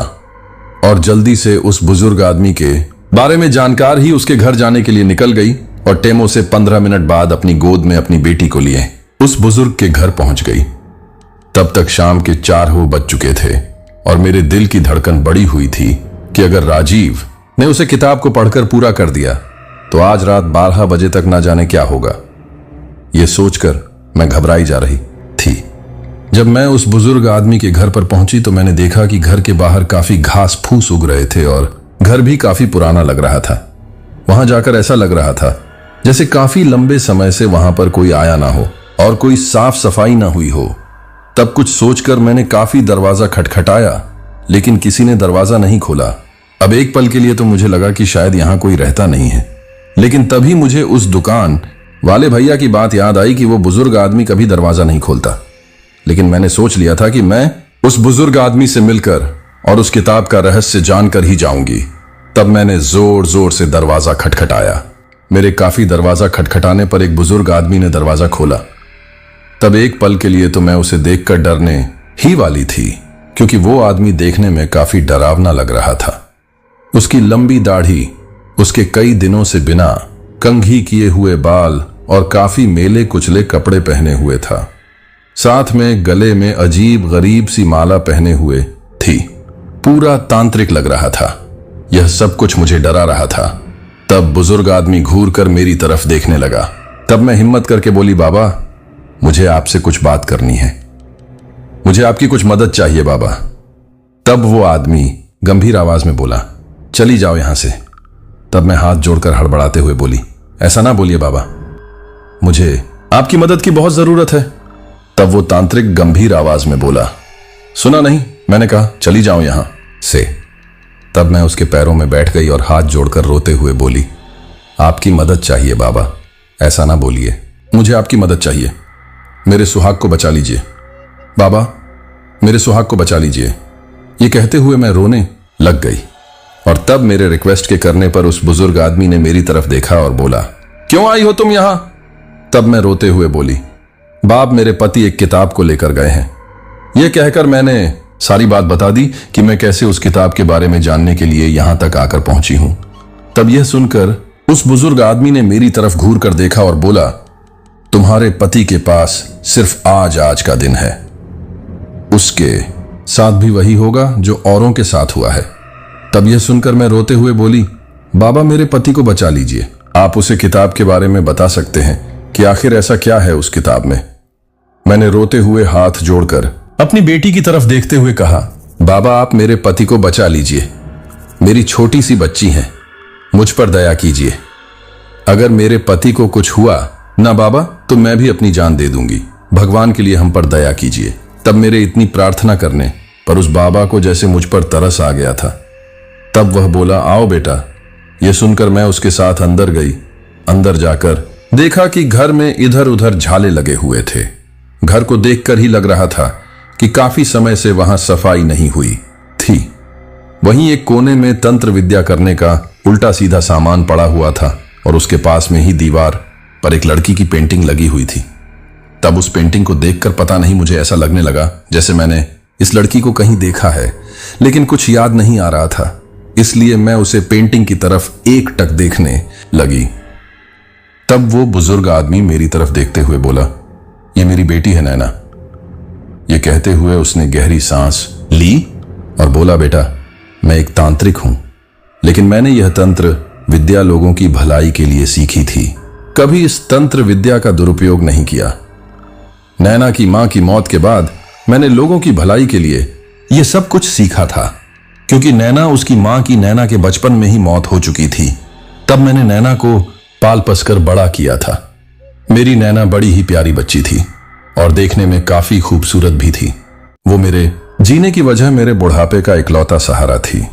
और जल्दी से उस बुजुर्ग आदमी के बारे में जानकार ही उसके घर जाने के लिए निकल गई और टेमो से 15 मिनट बाद अपनी गोद में अपनी बेटी को लिए उस बुजुर्ग के घर पहुंच गई। तब तक शाम के 4 हो बज चुके थे और मेरे दिल की धड़कन बढ़ी हुई थी कि अगर राजीव ने उसे किताब को पढ़कर पूरा कर दिया तो आज रात 12 बजे तक ना जाने क्या होगा। यह सोचकर मैं घबराई जा रही थी। जब मैं उस बुजुर्ग आदमी के घर पर पहुंची तो मैंने देखा कि घर के बाहर काफी घास फूस उग रहे थे और घर भी काफी पुराना लग रहा था। वहां जाकर ऐसा लग रहा था जैसे काफी लंबे समय से वहां पर कोई आया ना हो और कोई साफ सफाई ना हुई हो। तब कुछ सोचकर मैंने काफी दरवाजा खटखटाया, लेकिन किसी ने दरवाजा नहीं खोला। अब एक पल के लिए तो मुझे लगा कि शायद यहां कोई रहता नहीं है, लेकिन तभी मुझे उस दुकान वाले भैया की बात याद आई कि वो बुजुर्ग आदमी कभी दरवाजा नहीं खोलता। लेकिन मैंने सोच लिया था कि मैं उस बुजुर्ग आदमी से मिलकर और उस किताब का रहस्य जानकर ही जाऊंगी। तब मैंने जोर जोर से दरवाजा खटखटाया। मेरे काफी दरवाजा खटखटाने पर एक बुजुर्ग आदमी ने दरवाजा खोला। तब एक पल के लिए तो मैं उसे देखकर डरने ही वाली थी, क्योंकि वो आदमी देखने में काफी डरावना लग रहा था। उसकी लंबी दाढ़ी, उसके कई दिनों से बिना कंघी किए हुए बाल और काफी मेले कुचले कपड़े पहने हुए था। साथ में गले में अजीब गरीब सी माला पहने हुए थी। पूरा तांत्रिक लग रहा था। यह सब कुछ मुझे डरा रहा था। तब बुजुर्ग आदमी घूर कर मेरी तरफ देखने लगा। तब मैं हिम्मत करके बोली, बाबा, मुझे आपसे कुछ बात करनी है। मुझे आपकी कुछ मदद चाहिए बाबा। तब वो आदमी गंभीर आवाज में बोला, चली जाओ यहां से। तब मैं हाथ जोड़कर हड़बड़ाते हुए बोली, ऐसा ना बोलिए बाबा, मुझे आपकी मदद की बहुत जरूरत है। तब वो तांत्रिक गंभीर आवाज में बोला, सुना नहीं, मैंने कहा चली जाओ यहां से। तब मैं उसके पैरों में बैठ गई और हाथ जोड़कर रोते हुए बोली, आपकी मदद चाहिए बाबा, ऐसा ना बोलिए, मुझे आपकी मदद चाहिए। मेरे सुहाग को बचा लीजिए बाबा, मेरे सुहाग को बचा लीजिए। ये कहते हुए मैं रोने लग गई और तब मेरे रिक्वेस्ट के करने पर उस बुजुर्ग आदमी ने मेरी तरफ देखा और बोला, क्यों आई हो तुम यहां? तब मैं रोते हुए बोली, बाप, मेरे पति एक किताब को लेकर गए हैं। यह कहकर मैंने सारी बात बता दी कि मैं कैसे उस किताब के बारे में जानने के लिए यहां तक आकर पहुंची हूं। तब यह सुनकर उस बुजुर्ग आदमी ने मेरी तरफ घूर कर देखा और बोला, तुम्हारे पति के पास सिर्फ आज का दिन है, उसके साथ भी वही होगा जो औरों के साथ हुआ है। तब यह सुनकर मैं रोते हुए बोली, बाबा, मेरे पति को बचा लीजिए। आप उसे किताब के बारे में बता सकते हैं कि आखिर ऐसा क्या है उस किताब में। मैंने रोते हुए हाथ जोड़कर अपनी बेटी की तरफ देखते हुए कहा, बाबा, आप मेरे पति को बचा लीजिए। मेरी छोटी सी बच्ची है, मुझ पर दया कीजिए। अगर मेरे पति को कुछ हुआ ना बाबा, तो मैं भी अपनी जान दे दूंगी। भगवान के लिए हम पर दया कीजिए। तब मेरे इतनी प्रार्थना करने पर उस बाबा को जैसे मुझ पर तरस आ गया था। तब वह बोला, आओ बेटा। यह सुनकर मैं उसके साथ अंदर गई। अंदर जाकर देखा कि घर में इधर उधर झाले लगे हुए थे। घर को देखकर ही लग रहा था कि काफी समय से वहां सफाई नहीं हुई थी। वहीं एक कोने में तंत्र विद्या करने का उल्टा सीधा सामान पड़ा हुआ था और उसके पास में ही दीवार पर एक लड़की की पेंटिंग लगी हुई थी। तब उस पेंटिंग को देखकर पता नहीं मुझे ऐसा लगने लगा जैसे मैंने इस लड़की को कहीं देखा है, लेकिन कुछ याद नहीं आ रहा था। इसलिए मैं उसे पेंटिंग की तरफ एकटक देखने लगी। तब वो बुजुर्ग आदमी मेरी तरफ देखते हुए बोला, ये मेरी बेटी है नैना। ये कहते हुए उसने गहरी सांस ली और बोला, बेटा, मैं एक तांत्रिक हूं, लेकिन मैंने यह तंत्र विद्या लोगों की भलाई के लिए सीखी थी। कभी इस तंत्र विद्या का दुरुपयोग नहीं किया। नैना की मां की मौत के बाद मैंने लोगों की भलाई के लिए यह सब कुछ सीखा था, क्योंकि नैना उसकी मां की नैना के बचपन में ही मौत हो चुकी थी। तब मैंने नैना को पाल पस कर बड़ा किया था। मेरी नैना बड़ी ही प्यारी बच्ची थी और देखने में काफी खूबसूरत भी थी। वो मेरे जीने की वजह मेरे बुढ़ापे का इकलौता सहारा थी।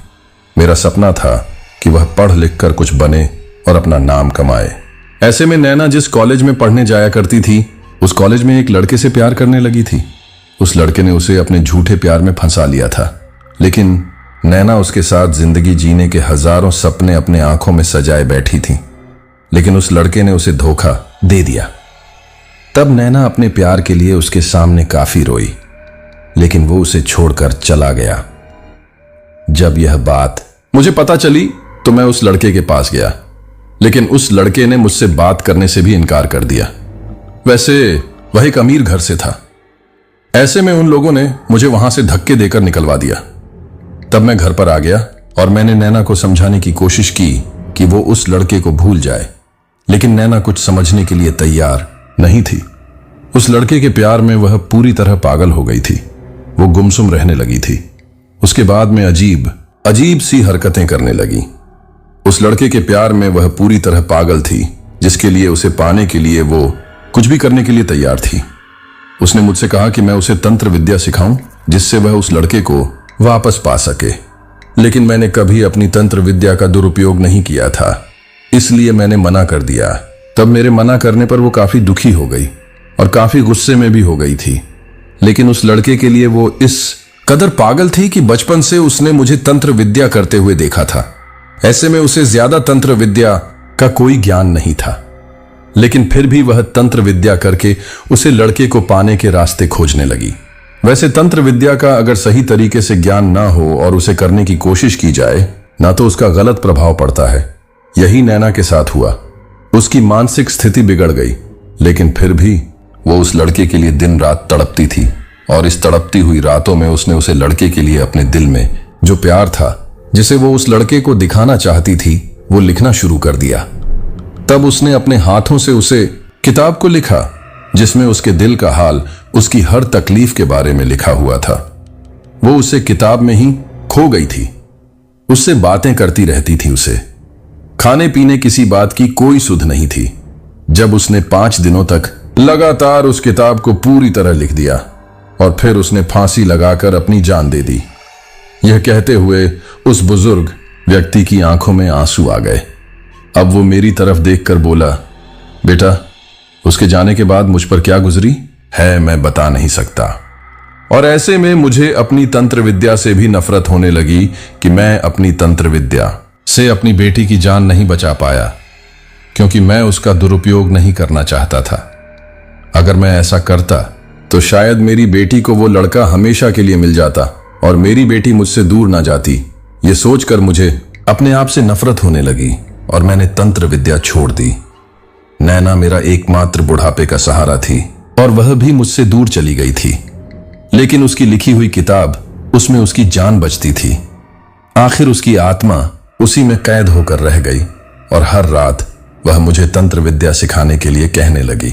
मेरा सपना था कि वह पढ़ लिख कर कुछ बने और अपना नाम कमाए। ऐसे में नैना जिस कॉलेज में पढ़ने जाया करती थी, उस कॉलेज में एक लड़के से प्यार करने लगी थी। उस लड़के ने उसे अपने झूठे प्यार में फंसा लिया था, लेकिन नैना उसके साथ जिंदगी जीने के हजारों सपने अपने आंखों में सजाए बैठी थी, लेकिन उस लड़के ने उसे धोखा दे दिया। तब नैना अपने प्यार के लिए उसके सामने काफी रोई, लेकिन वो उसे छोड़कर चला गया। जब यह बात मुझे पता चली तो मैं उस लड़के के पास गया, लेकिन उस लड़के ने मुझसे बात करने से भी इनकार कर दिया। वैसे वह एक अमीर घर से था। ऐसे में उन लोगों ने मुझे वहां से धक्के देकर निकलवा दिया। तब मैं घर पर आ गया और मैंने नैना को समझाने की कोशिश की कि वो उस लड़के को भूल जाए, लेकिन नैना कुछ समझने के लिए तैयार नहीं थी। उस लड़के के प्यार में वह पूरी तरह पागल हो गई थी। वो गुमसुम रहने लगी थी। उसके बाद में अजीब अजीब सी हरकतें करने लगी। उस लड़के के प्यार में वह पूरी तरह पागल थी, जिसके लिए उसे पाने के लिए वो कुछ भी करने के लिए तैयार थी। उसने मुझसे कहा कि मैं उसे तंत्र विद्या सिखाऊं, जिससे वह उस लड़के को वापस पा सके। लेकिन मैंने कभी अपनी तंत्र विद्या का दुरुपयोग नहीं किया था, इसलिए मैंने मना कर दिया। तब मेरे मना करने पर वो काफी दुखी हो गई और काफी गुस्से में भी हो गई थी। लेकिन उस लड़के के लिए वो इस कदर पागल थी कि बचपन से उसने मुझे तंत्र विद्या करते हुए देखा था। ऐसे में उसे ज्यादा तंत्र विद्या का कोई ज्ञान नहीं था, लेकिन फिर भी वह तंत्र विद्या करके उसे लड़के को पाने के रास्ते खोजने लगी। वैसे तंत्र विद्या का अगर सही तरीके से ज्ञान ना हो और उसे करने की कोशिश की जाए ना, तो उसका गलत प्रभाव पड़ता है। यही नैना के साथ हुआ। उसकी मानसिक स्थिति बिगड़ गई, लेकिन फिर भी वो उस लड़के के लिए दिन रात तड़पती थी, और इस तड़पती हुई रातों में उसने उसे लड़के के लिए अपने दिल में जो प्यार था, जिसे वो उस लड़के को दिखाना चाहती थी, वो लिखना शुरू कर दिया। तब उसने अपने हाथों से उसे किताब को लिखा, जिसमें उसके दिल का हाल, उसकी हर तकलीफ के बारे में लिखा हुआ था। वो उसे किताब में ही खो गई थी। उससे बातें करती रहती थी। उसे खाने पीने किसी बात की कोई सुध नहीं थी। जब उसने 5 दिनों तक लगातार उस किताब को पूरी तरह लिख दिया और फिर उसने फांसी लगाकर अपनी जान दे दी। यह कहते हुए उस बुजुर्ग व्यक्ति की आंखों में आंसू आ गए। अब वो मेरी तरफ देखकर बोला, बेटा, उसके जाने के बाद मुझ पर क्या गुजरी है मैं बता नहीं सकता। और ऐसे में मुझे अपनी तंत्र विद्या से भी नफरत होने लगी कि मैं अपनी तंत्र विद्या से अपनी बेटी की जान नहीं बचा पाया, क्योंकि मैं उसका दुरुपयोग नहीं करना चाहता था। अगर मैं ऐसा करता तो शायद मेरी बेटी को वो लड़का हमेशा के लिए मिल जाता और मेरी बेटी मुझसे दूर ना जाती। ये सोचकर मुझे अपने आप से नफरत होने लगी और मैंने तंत्र विद्या छोड़ दी। नैना मेरा एकमात्र बुढ़ापे का सहारा थी और वह भी मुझसे दूर चली गई थी, लेकिन उसकी लिखी हुई किताब, उसमें उसकी जान बचती थी। आखिर उसकी आत्मा उसी में कैद होकर रह गई और हर रात वह मुझे तंत्र विद्या सिखाने के लिए कहने लगी।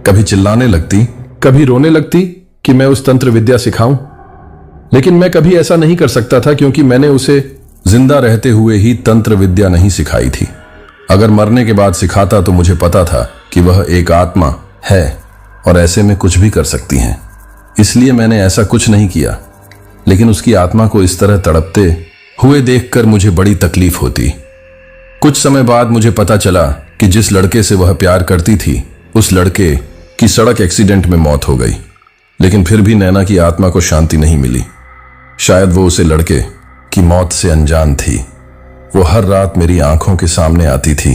कभी चिल्लाने लगती, कभी रोने लगती कि मैं उस तंत्र विद्या सिखाऊं, लेकिन मैं कभी ऐसा नहीं कर सकता था, क्योंकि मैंने उसे जिंदा रहते हुए ही तंत्र विद्या नहीं सिखाई थी। अगर मरने के बाद सिखाता तो मुझे पता था कि वह एक आत्मा है और ऐसे में कुछ भी कर सकती हैं, इसलिए मैंने ऐसा कुछ नहीं किया। लेकिन उसकी आत्मा को इस तरह तड़पते हुए देखकर मुझे बड़ी तकलीफ होती। कुछ समय बाद मुझे पता चला कि जिस लड़के से वह प्यार करती थी, उस लड़के की सड़क एक्सीडेंट में मौत हो गई। लेकिन फिर भी नैना की आत्मा को शांति नहीं मिली। शायद वो उसे लड़के की मौत से अनजान थी। वो हर रात मेरी आंखों के सामने आती थी,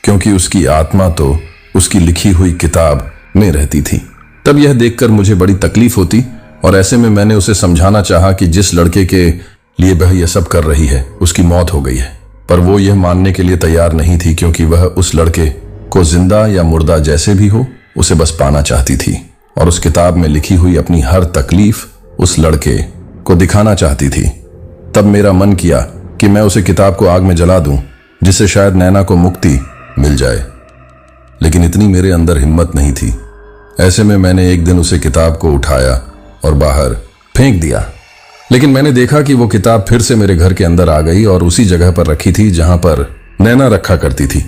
क्योंकि उसकी आत्मा तो उसकी लिखी हुई किताब में रहती थी। तब यह देखकर मुझे बड़ी तकलीफ होती और ऐसे में मैंने उसे समझाना चाहा कि जिस लड़के के लिए वह यह सब कर रही है, उसकी मौत हो गई है। पर वो यह मानने के लिए तैयार नहीं थी, क्योंकि वह उस लड़के को जिंदा या मुर्दा जैसे भी हो, उसे बस पाना चाहती थी और उस किताब में लिखी हुई अपनी हर तकलीफ उस लड़के को दिखाना चाहती थी। तब मेरा मन किया कि मैं उसे किताब को आग में जला दूं, जिससे शायद नैना को मुक्ति मिल जाए। लेकिन इतनी मेरे अंदर हिम्मत नहीं थी। ऐसे में मैंने एक दिन उसे किताब को उठाया और बाहर फेंक दिया। लेकिन मैंने देखा कि वो किताब फिर से मेरे घर के अंदर आ गई और उसी जगह पर रखी थी जहां पर नैना रखा करती थी।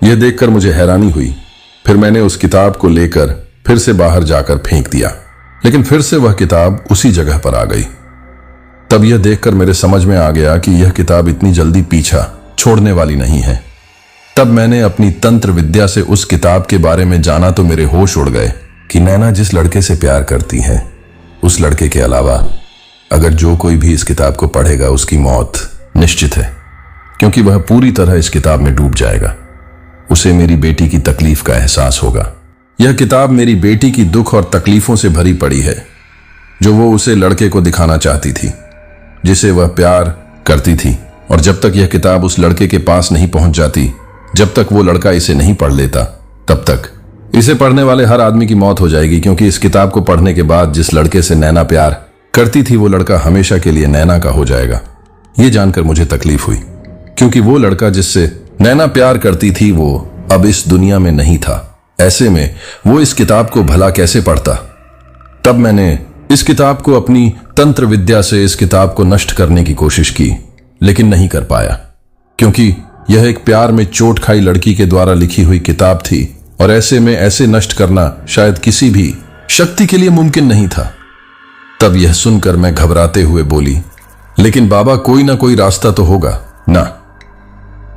यह देखकर मुझे हैरानी हुई। फिर मैंने उस किताब को लेकर फिर से बाहर जाकर फेंक दिया, लेकिन फिर से वह किताब उसी जगह पर आ गई। तब यह देखकर मेरे समझ में आ गया कि यह किताब इतनी जल्दी पीछा छोड़ने वाली नहीं है। तब मैंने अपनी तंत्र विद्या से उस किताब के बारे में जाना तो मेरे होश उड़ गए कि नैना जिस लड़के से प्यार करती है, उस लड़के के अलावा अगर जो कोई भी इस किताब को पढ़ेगा उसकी मौत निश्चित है, क्योंकि वह पूरी तरह इस किताब में डूब जाएगा। उसे मेरी बेटी की तकलीफ का एहसास होगा। यह किताब मेरी बेटी की दुख और तकलीफों से भरी पड़ी है, जो वो उसे लड़के को दिखाना चाहती थी जिसे वह प्यार करती थी। और जब तक यह किताब उस लड़के के पास नहीं पहुंच जाती, जब तक वो लड़का इसे नहीं पढ़ लेता, तब तक इसे पढ़ने वाले हर आदमी की मौत हो जाएगी। क्योंकि इस किताब को पढ़ने के बाद जिस लड़के से नैना प्यार करती थी, वो लड़का हमेशा के लिए नैना का हो जाएगा। ये जानकर मुझे तकलीफ हुई, क्योंकि वो लड़का जिससे नैना प्यार करती थी वो अब इस दुनिया में नहीं था। ऐसे में वो इस किताब को भला कैसे पढ़ता। तब मैंने इस किताब को अपनी तंत्र विद्या से इस किताब को नष्ट करने की कोशिश की, लेकिन नहीं कर पाया, क्योंकि यह एक प्यार में चोट खाई लड़की के द्वारा लिखी हुई किताब थी। और ऐसे में ऐसे नष्ट करना शायद किसी भी शक्ति के लिए मुमकिन नहीं था। तब यह सुनकर मैं घबराते हुए बोली, लेकिन बाबा कोई ना कोई रास्ता तो होगा ना।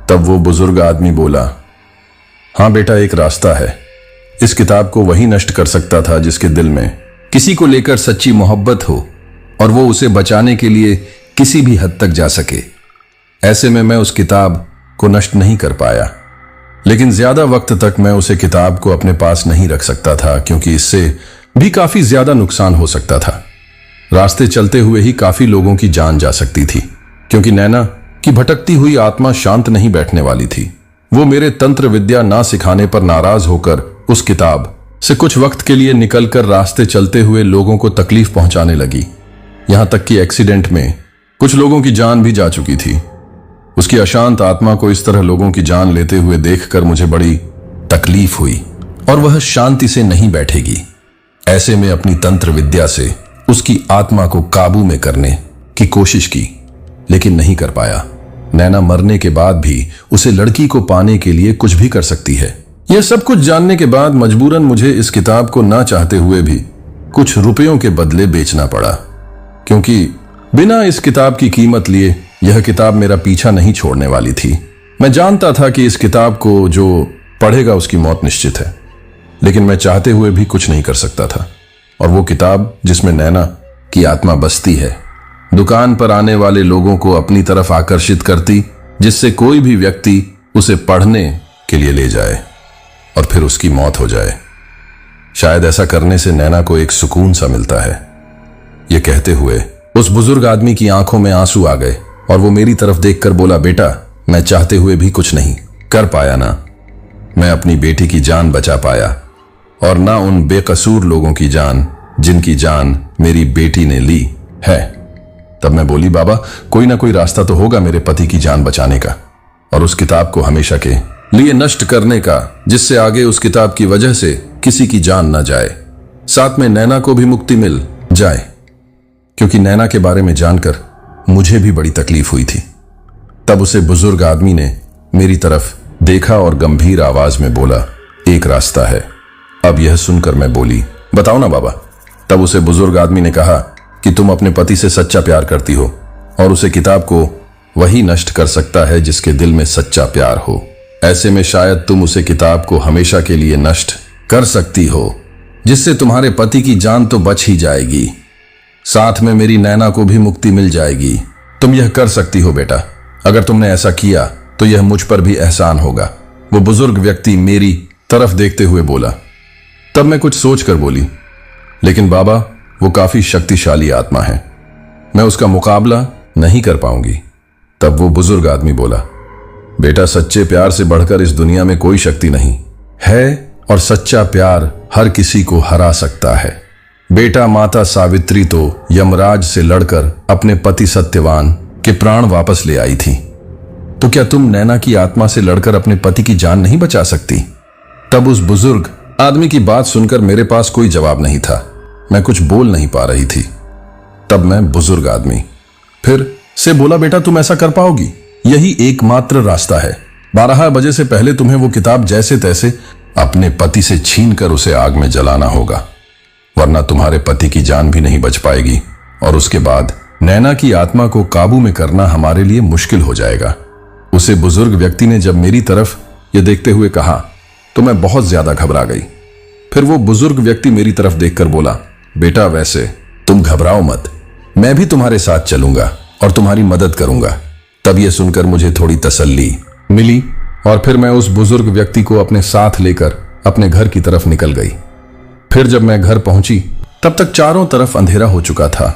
तब वो बुजुर्ग आदमी बोला, हाँ बेटा, एक रास्ता है। इस किताब को वही नष्ट कर सकता था जिसके दिल में किसी को लेकर सच्ची मोहब्बत हो और वो उसे बचाने के लिए किसी भी हद तक जा सके। ऐसे में मैं उस किताब को नष्ट नहीं कर पाया, लेकिन ज्यादा वक्त तक मैं उसे किताब को अपने पास नहीं रख सकता था, क्योंकि इससे भी काफी ज्यादा नुकसान हो सकता था। रास्ते चलते हुए ही काफी लोगों की जान जा सकती थी, क्योंकि नैना की भटकती हुई आत्मा शांत नहीं बैठने वाली थी। वो मेरे तंत्र विद्या ना सिखाने पर नाराज होकर उस किताब से कुछ वक्त के लिए निकलकर रास्ते चलते हुए लोगों को तकलीफ पहुंचाने लगी। यहां तक कि एक्सीडेंट में कुछ लोगों की जान भी जा चुकी थी। उसकी अशांत आत्मा को इस तरह लोगों की जान लेते हुए देखकर मुझे बड़ी तकलीफ हुई और वह शांति से नहीं बैठेगी। ऐसे में अपनी तंत्र विद्या से उसकी आत्मा को काबू में करने की कोशिश की, लेकिन नहीं कर पाया। नैना मरने के बाद भी उसे लड़की को पाने के लिए कुछ भी कर सकती है। यह सब कुछ जानने के बाद मजबूरन मुझे इस किताब को ना चाहते हुए भी कुछ रुपयों के बदले बेचना पड़ा, क्योंकि बिना इस किताब की कीमत लिए यह किताब मेरा पीछा नहीं छोड़ने वाली थी। मैं जानता था कि इस किताब को जो पढ़ेगा उसकी मौत निश्चित है, लेकिन मैं चाहते हुए भी कुछ नहीं कर सकता था। और वो किताब जिसमें नैना की आत्मा बसती है, दुकान पर आने वाले लोगों को अपनी तरफ आकर्षित करती, जिससे कोई भी व्यक्ति उसे पढ़ने के लिए ले जाए और फिर उसकी मौत हो जाए। शायद ऐसा करने से नैना को एक सुकून सा मिलता है। ये कहते हुए उस बुजुर्ग आदमी की आंखों में आंसू आ गए और वो मेरी तरफ देखकर बोला, बेटा, मैं चाहते हुए भी कुछ नहीं कर पाया ना मैं अपनी बेटी की जान बचा पाया और ना उन बेकसूर लोगों की जान जिनकी जान मेरी बेटी ने ली है। तब मैं बोली, बाबा, कोई ना कोई रास्ता तो होगा मेरे पति की जान बचाने का और उस किताब को हमेशा के लिए नष्ट करने का, जिससे आगे उस किताब की वजह से किसी की जान ना जाए, साथ में नैना को भी मुक्ति मिल जाए। क्योंकि नैना के बारे में जानकर मुझे भी बड़ी तकलीफ हुई थी। तब उसे बुजुर्ग आदमी ने मेरी तरफ देखा और गंभीर आवाज में बोला, एक रास्ता है। अब यह सुनकर मैं बोली, बताओ ना बाबा। तब उसे बुजुर्ग आदमी ने कहा कि तुम अपने पति से सच्चा प्यार करती हो और उसे किताब को वही नष्ट कर सकता है जिसके दिल में सच्चा प्यार हो। ऐसे में शायद तुम उसे किताब को हमेशा के लिए नष्ट कर सकती हो, जिससे तुम्हारे पति की जान तो बच ही जाएगी, साथ में मेरी नैना को भी मुक्ति मिल जाएगी। तुम यह कर सकती हो बेटा। अगर तुमने ऐसा किया तो यह मुझ पर भी एहसान होगा। वो बुजुर्ग व्यक्ति मेरी तरफ देखते हुए बोला। तब मैं कुछ सोच कर बोली, लेकिन बाबा, वो काफी शक्तिशाली आत्मा है, मैं उसका मुकाबला नहीं कर पाऊंगी। तब वो बुजुर्ग आदमी बोला, बेटा, सच्चे प्यार से बढ़कर इस दुनिया में कोई शक्ति नहीं है और सच्चा प्यार हर किसी को हरा सकता है। बेटा, माता सावित्री तो यमराज से लड़कर अपने पति सत्यवान के प्राण वापस ले आई थी, तो क्या तुम नैना की आत्मा से लड़कर अपने पति की जान नहीं बचा सकती? तब उस बुजुर्ग आदमी की बात सुनकर मेरे पास कोई जवाब नहीं था। मैं कुछ बोल नहीं पा रही थी। तब मैं बुजुर्ग आदमी फिर से बोला, बेटा तुम ऐसा कर पाओगी? यही एकमात्र रास्ता है। 12 बजे से पहले तुम्हें वो किताब जैसे तैसे अपने पति से छीन कर उसे आग में जलाना होगा, वरना तुम्हारे पति की जान भी नहीं बच पाएगी और उसके बाद नैना की आत्मा को काबू में करना हमारे लिए मुश्किल हो जाएगा। उसे बुजुर्ग व्यक्ति ने जब मेरी तरफ ये देखते हुए कहा तो मैं बहुत ज्यादा घबरा गई। फिर वो बुजुर्ग व्यक्ति मेरी तरफ देखकर बोला, बेटा वैसे तुम घबराओ मत, मैं भी तुम्हारे साथ चलूंगा और तुम्हारी मदद करूंगा। तब ये सुनकर मुझे थोड़ी तसल्ली मिली और फिर मैं उस बुजुर्ग व्यक्ति को अपने साथ लेकर अपने घर की तरफ निकल गई। फिर जब मैं घर पहुंची तब तक चारों तरफ अंधेरा हो चुका था।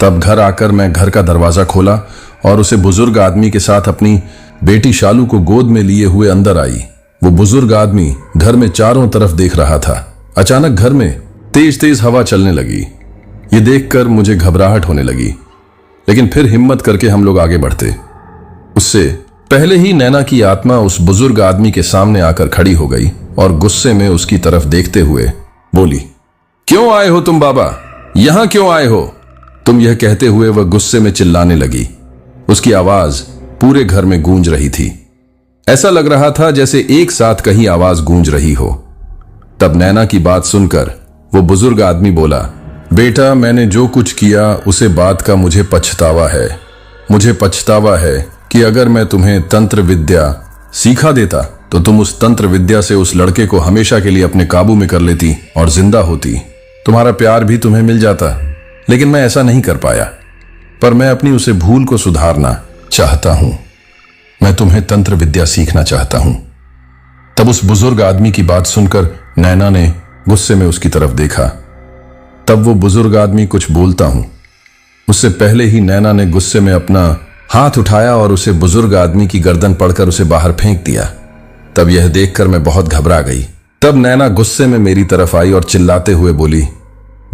तब घर आकर मैं घर का दरवाजा खोला और उसे बुजुर्ग आदमी के साथ अपनी बेटी शालू को गोद में लिए हुए अंदर आई। वो बुजुर्ग आदमी घर में चारों तरफ देख रहा था। अचानक घर में तेज तेज हवा चलने लगी। ये देखकर मुझे घबराहट होने लगी, लेकिन फिर हिम्मत करके हम लोग आगे बढ़ते। उससे पहले ही नैना की आत्मा उस बुजुर्ग आदमी के सामने आकर खड़ी हो गई और गुस्से में उसकी तरफ देखते हुए बोली, क्यों आए हो तुम बाबा? यहां क्यों आए हो? तुम यह कहते हुए वह गुस्से में चिल्लाने लगी। उसकी आवाज पूरे घर में गूंज रही थी। ऐसा लग रहा था जैसे एक साथ कहीं आवाज गूंज रही हो। तब नैना की बात सुनकर वो बुजुर्ग आदमी बोला, बेटा मैंने जो कुछ किया उसे बात का मुझे पछतावा है। मुझे पछतावा है कि अगर मैं तुम्हें तंत्र विद्या सिखा देता तो तुम उस तंत्र विद्या से उस लड़के को हमेशा के लिए अपने काबू में कर लेती और जिंदा होती। तुम्हारा प्यार भी तुम्हें मिल जाता, लेकिन मैं ऐसा नहीं कर पाया। पर मैं अपनी उसे भूल को सुधारना चाहता हूं। मैं तुम्हें तंत्र विद्या सीखना चाहता हूं। तब उस बुजुर्ग आदमी की बात सुनकर नैना ने गुस्से में उसकी तरफ देखा। तब वो बुजुर्ग आदमी कुछ बोलता हूं उससे पहले ही नैना ने गुस्से में अपना हाथ उठाया और उसे बुजुर्ग आदमी की गर्दन पड़कर उसे बाहर फेंक दिया। तब यह देखकर मैं बहुत घबरा गई। तब नैना गुस्से में मेरी तरफ आई और चिल्लाते हुए बोली,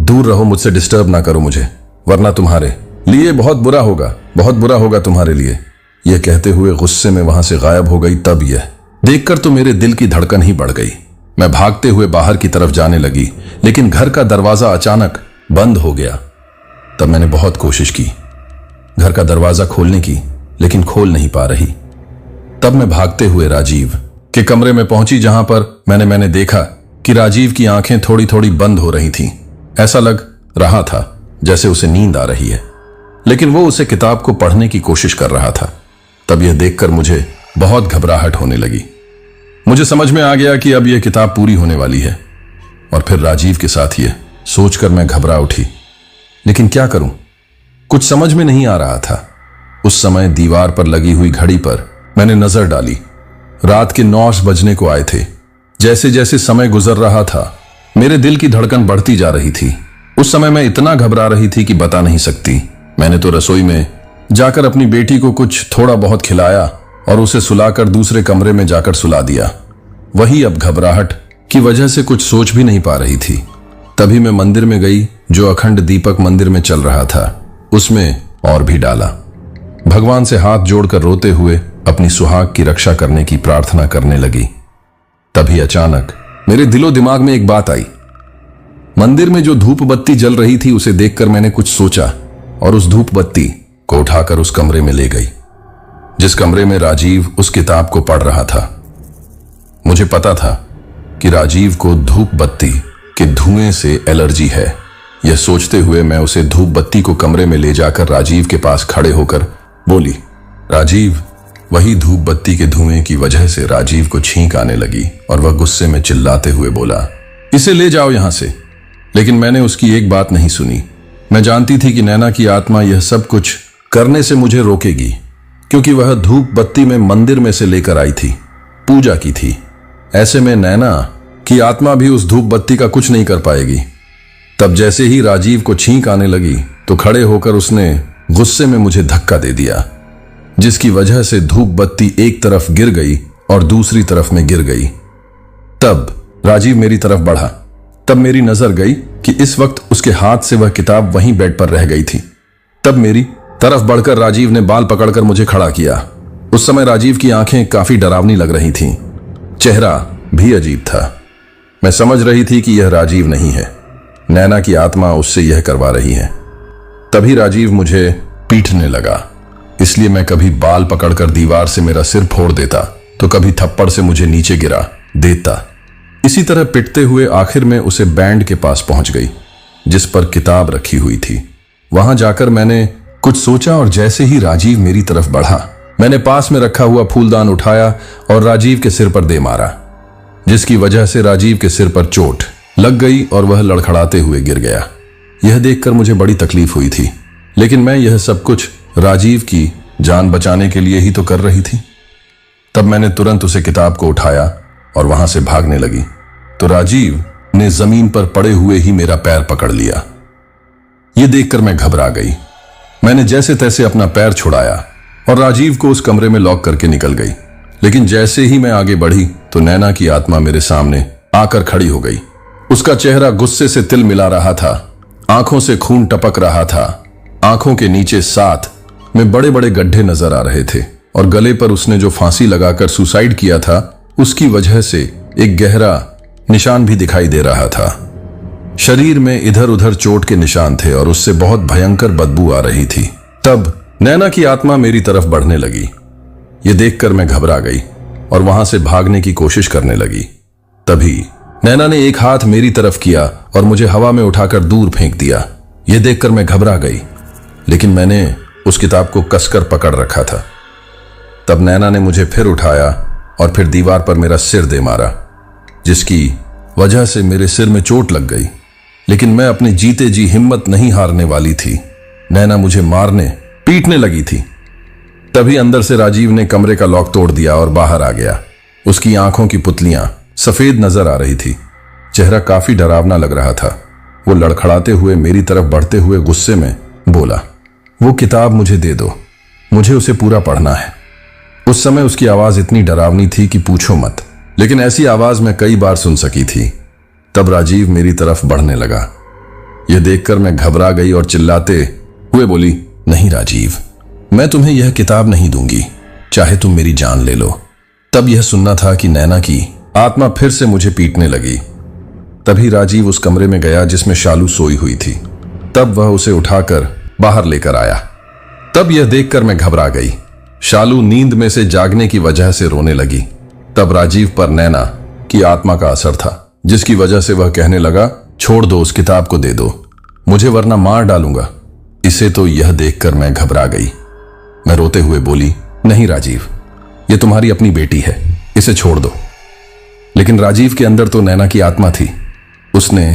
दूर रहो मुझसे, डिस्टर्ब ना करो मुझे, वरना तुम्हारे लिए बहुत बुरा होगा, बहुत बुरा होगा तुम्हारे लिए। यह कहते हुए गुस्से में वहां से गायब हो गई। तब यह देखकर तो मेरे दिल की धड़कन ही बढ़ गई। मैं भागते हुए बाहर की तरफ जाने लगी, लेकिन घर का दरवाजा अचानक बंद हो गया। तब मैंने बहुत कोशिश की घर का दरवाजा खोलने की, लेकिन खोल नहीं पा रही। तब मैं भागते हुए राजीव के कमरे में पहुंची, जहां पर मैंने देखा कि राजीव की आंखें थोड़ी थोड़ी बंद हो रही थीं। ऐसा लग रहा था जैसे उसे नींद आ रही है, लेकिन वो उसे किताब को पढ़ने की कोशिश कर रहा था। तब यह देखकर मुझे बहुत घबराहट होने लगी। मुझे समझ में आ गया कि अब यह किताब पूरी होने वाली है, और फिर राजीव के साथ यह सोचकर मैं घबरा उठी। लेकिन क्या करूं, कुछ समझ में नहीं आ रहा था। उस समय दीवार पर लगी हुई घड़ी पर मैंने नजर डाली। रात के 9 बजने को आए थे। जैसे जैसे समय गुजर रहा था मेरे दिल की धड़कन बढ़ती जा रही थी। उस समय मैं इतना घबरा रही थी कि बता नहीं सकती। मैंने तो रसोई में जाकर अपनी बेटी को कुछ थोड़ा बहुत खिलाया और उसे सुलाकर दूसरे कमरे में जाकर सुला दिया। वही अब घबराहट की वजह से कुछ सोच भी नहीं पा रही थी। तभी मैं मंदिर में गई, जो अखंड दीपक मंदिर में चल रहा था उसमें और भी डाला। भगवान से हाथ जोड़कर रोते हुए अपनी सुहाग की रक्षा करने की प्रार्थना करने लगी। तभी अचानक मेरे दिलो दिमाग में एक बात आई। मंदिर में जो धूप बत्ती जल रही थी उसे देखकर मैंने कुछ सोचा और उस धूप बत्ती को उठाकर उस कमरे में ले गई जिस कमरे में राजीव उस किताब को पढ़ रहा था। मुझे पता था कि राजीव को धूप बत्ती के धुएं से एलर्जी है। यह सोचते हुए मैं उसे धूप बत्ती को कमरे में ले जाकर राजीव के पास खड़े होकर बोली, राजीव। वही धूप बत्ती के धुएं की वजह से राजीव को छींक आने लगी और वह गुस्से में चिल्लाते हुए बोला, इसे ले जाओ यहां से। लेकिन मैंने उसकी एक बात नहीं सुनी। मैं जानती थी कि नैना की आत्मा यह सब कुछ करने से मुझे रोकेगी, क्योंकि वह धूप बत्ती में मंदिर में से लेकर आई थी, पूजा की थी। ऐसे में नैना की आत्मा भी उस धूप बत्ती का कुछ नहीं कर पाएगी। तब जैसे ही राजीव को छींक आने लगी तो खड़े होकर उसने गुस्से में मुझे धक्का दे दिया, जिसकी वजह से धूप बत्ती एक तरफ गिर गई और दूसरी तरफ में गिर गई। तब राजीव मेरी तरफ बढ़ा। तब मेरी नजर गई कि इस वक्त उसके हाथ से वह किताब वहीं बेड पर रह गई थी। तब मेरी तरफ बढ़कर राजीव ने बाल पकड़कर मुझे खड़ा किया। उस समय राजीव की आंखें काफी डरावनी लग रही थीं। चेहरा भी अजीब था। मैं समझ रही थी कि यह राजीव नहीं है, नैना की आत्मा उससे यह करवा रही है। तभी राजीव मुझे पीटने लगा। इसलिए मैं कभी बाल पकड़कर दीवार से मेरा सिर फोड़ देता तो कभी थप्पड़ से मुझे नीचे गिरा देता। इसी तरह पिटते हुए आखिर में उसे बैंड के पास पहुंच गई जिस पर किताब रखी हुई थी। वहां जाकर मैंने कुछ सोचा और जैसे ही राजीव मेरी तरफ बढ़ा, मैंने पास में रखा हुआ फूलदान उठाया और राजीव के सिर पर दे मारा, जिसकी वजह से राजीव के सिर पर चोट लग गई और वह लड़खड़ाते हुए गिर गया। यह देखकर मुझे बड़ी तकलीफ हुई थी, लेकिन मैं यह सब कुछ राजीव की जान बचाने के लिए ही तो कर रही थी। तब मैंने तुरंत उसे किताब को उठाया और वहां से भागने लगी तो राजीव ने जमीन पर पड़े हुए ही मेरा पैर पकड़ लिया। यह देखकर मैं घबरा गई। मैंने जैसे तैसे अपना पैर छुड़ाया और राजीव को उस कमरे में लॉक करके निकल गई। लेकिन जैसे ही मैं आगे बढ़ी तो नैना की आत्मा मेरे सामने आकर खड़ी हो गई। उसका चेहरा गुस्से से तिल मिला रहा था, आंखों से खून टपक रहा था। आंखों के नीचे साथ में बड़े बड़े गड्ढे नजर आ रहे थे और गले पर उसने जो फांसी लगाकर सुसाइड किया था उसकी वजह से एक गहरा निशान भी दिखाई दे रहा था। शरीर में इधर उधर चोट के निशान थे और उससे बहुत भयंकर बदबू आ रही थी। तब नैना की आत्मा मेरी तरफ बढ़ने लगी। ये देखकर मैं घबरा गई और वहां से भागने की कोशिश करने लगी। तभी नैना ने एक हाथ मेरी तरफ किया और मुझे हवा में उठाकर दूर फेंक दिया। यह देखकर मैं घबरा गई, लेकिन मैंने उस किताब को कसकर पकड़ रखा था। तब नैना ने मुझे फिर उठाया और फिर दीवार पर मेरा सिर दे मारा, जिसकी वजह से मेरे सिर में चोट लग गई। लेकिन मैं अपने जीते जी हिम्मत नहीं हारने वाली थी। नैना मुझे मारने पीटने लगी थी। तभी अंदर से राजीव ने कमरे का लॉक तोड़ दिया और बाहर आ गया। उसकी आंखों की पुतलियां सफेद नजर आ रही थी। चेहरा काफी डरावना लग रहा था। वो लड़खड़ाते हुए मेरी तरफ बढ़ते हुए गुस्से में बोला, वो किताब मुझे दे दो, मुझे उसे पूरा पढ़ना है। उस समय उसकी आवाज इतनी डरावनी थी कि पूछो मत, लेकिन ऐसी आवाज मैं कई बार सुन सकी थी। तब राजीव मेरी तरफ बढ़ने लगा। यह देखकर मैं घबरा गई और चिल्लाते हुए बोली, नहीं राजीव, मैं तुम्हें यह किताब नहीं दूंगी, चाहे तुम मेरी जान ले लो। तब यह सुनना था कि नैना की आत्मा फिर से मुझे पीटने लगी। तभी राजीव उस कमरे में गया जिसमें शालू सोई हुई थी। तब वह उसे उठाकर बाहर लेकर आया। तब यह देखकर मैं घबरा गई। शालू नींद में से जागने की वजह से रोने लगी। तब राजीव पर नैना की आत्मा का असर था, जिसकी वजह से वह कहने लगा, छोड़ दो, उस किताब को दे दो मुझे, वरना मार डालूंगा इसे। तो यह देखकर मैं घबरा गई। मैं रोते हुए बोली, नहीं राजीव, ये तुम्हारी अपनी बेटी है, इसे छोड़ दो। लेकिन राजीव के अंदर तो नैना की आत्मा थी। उसने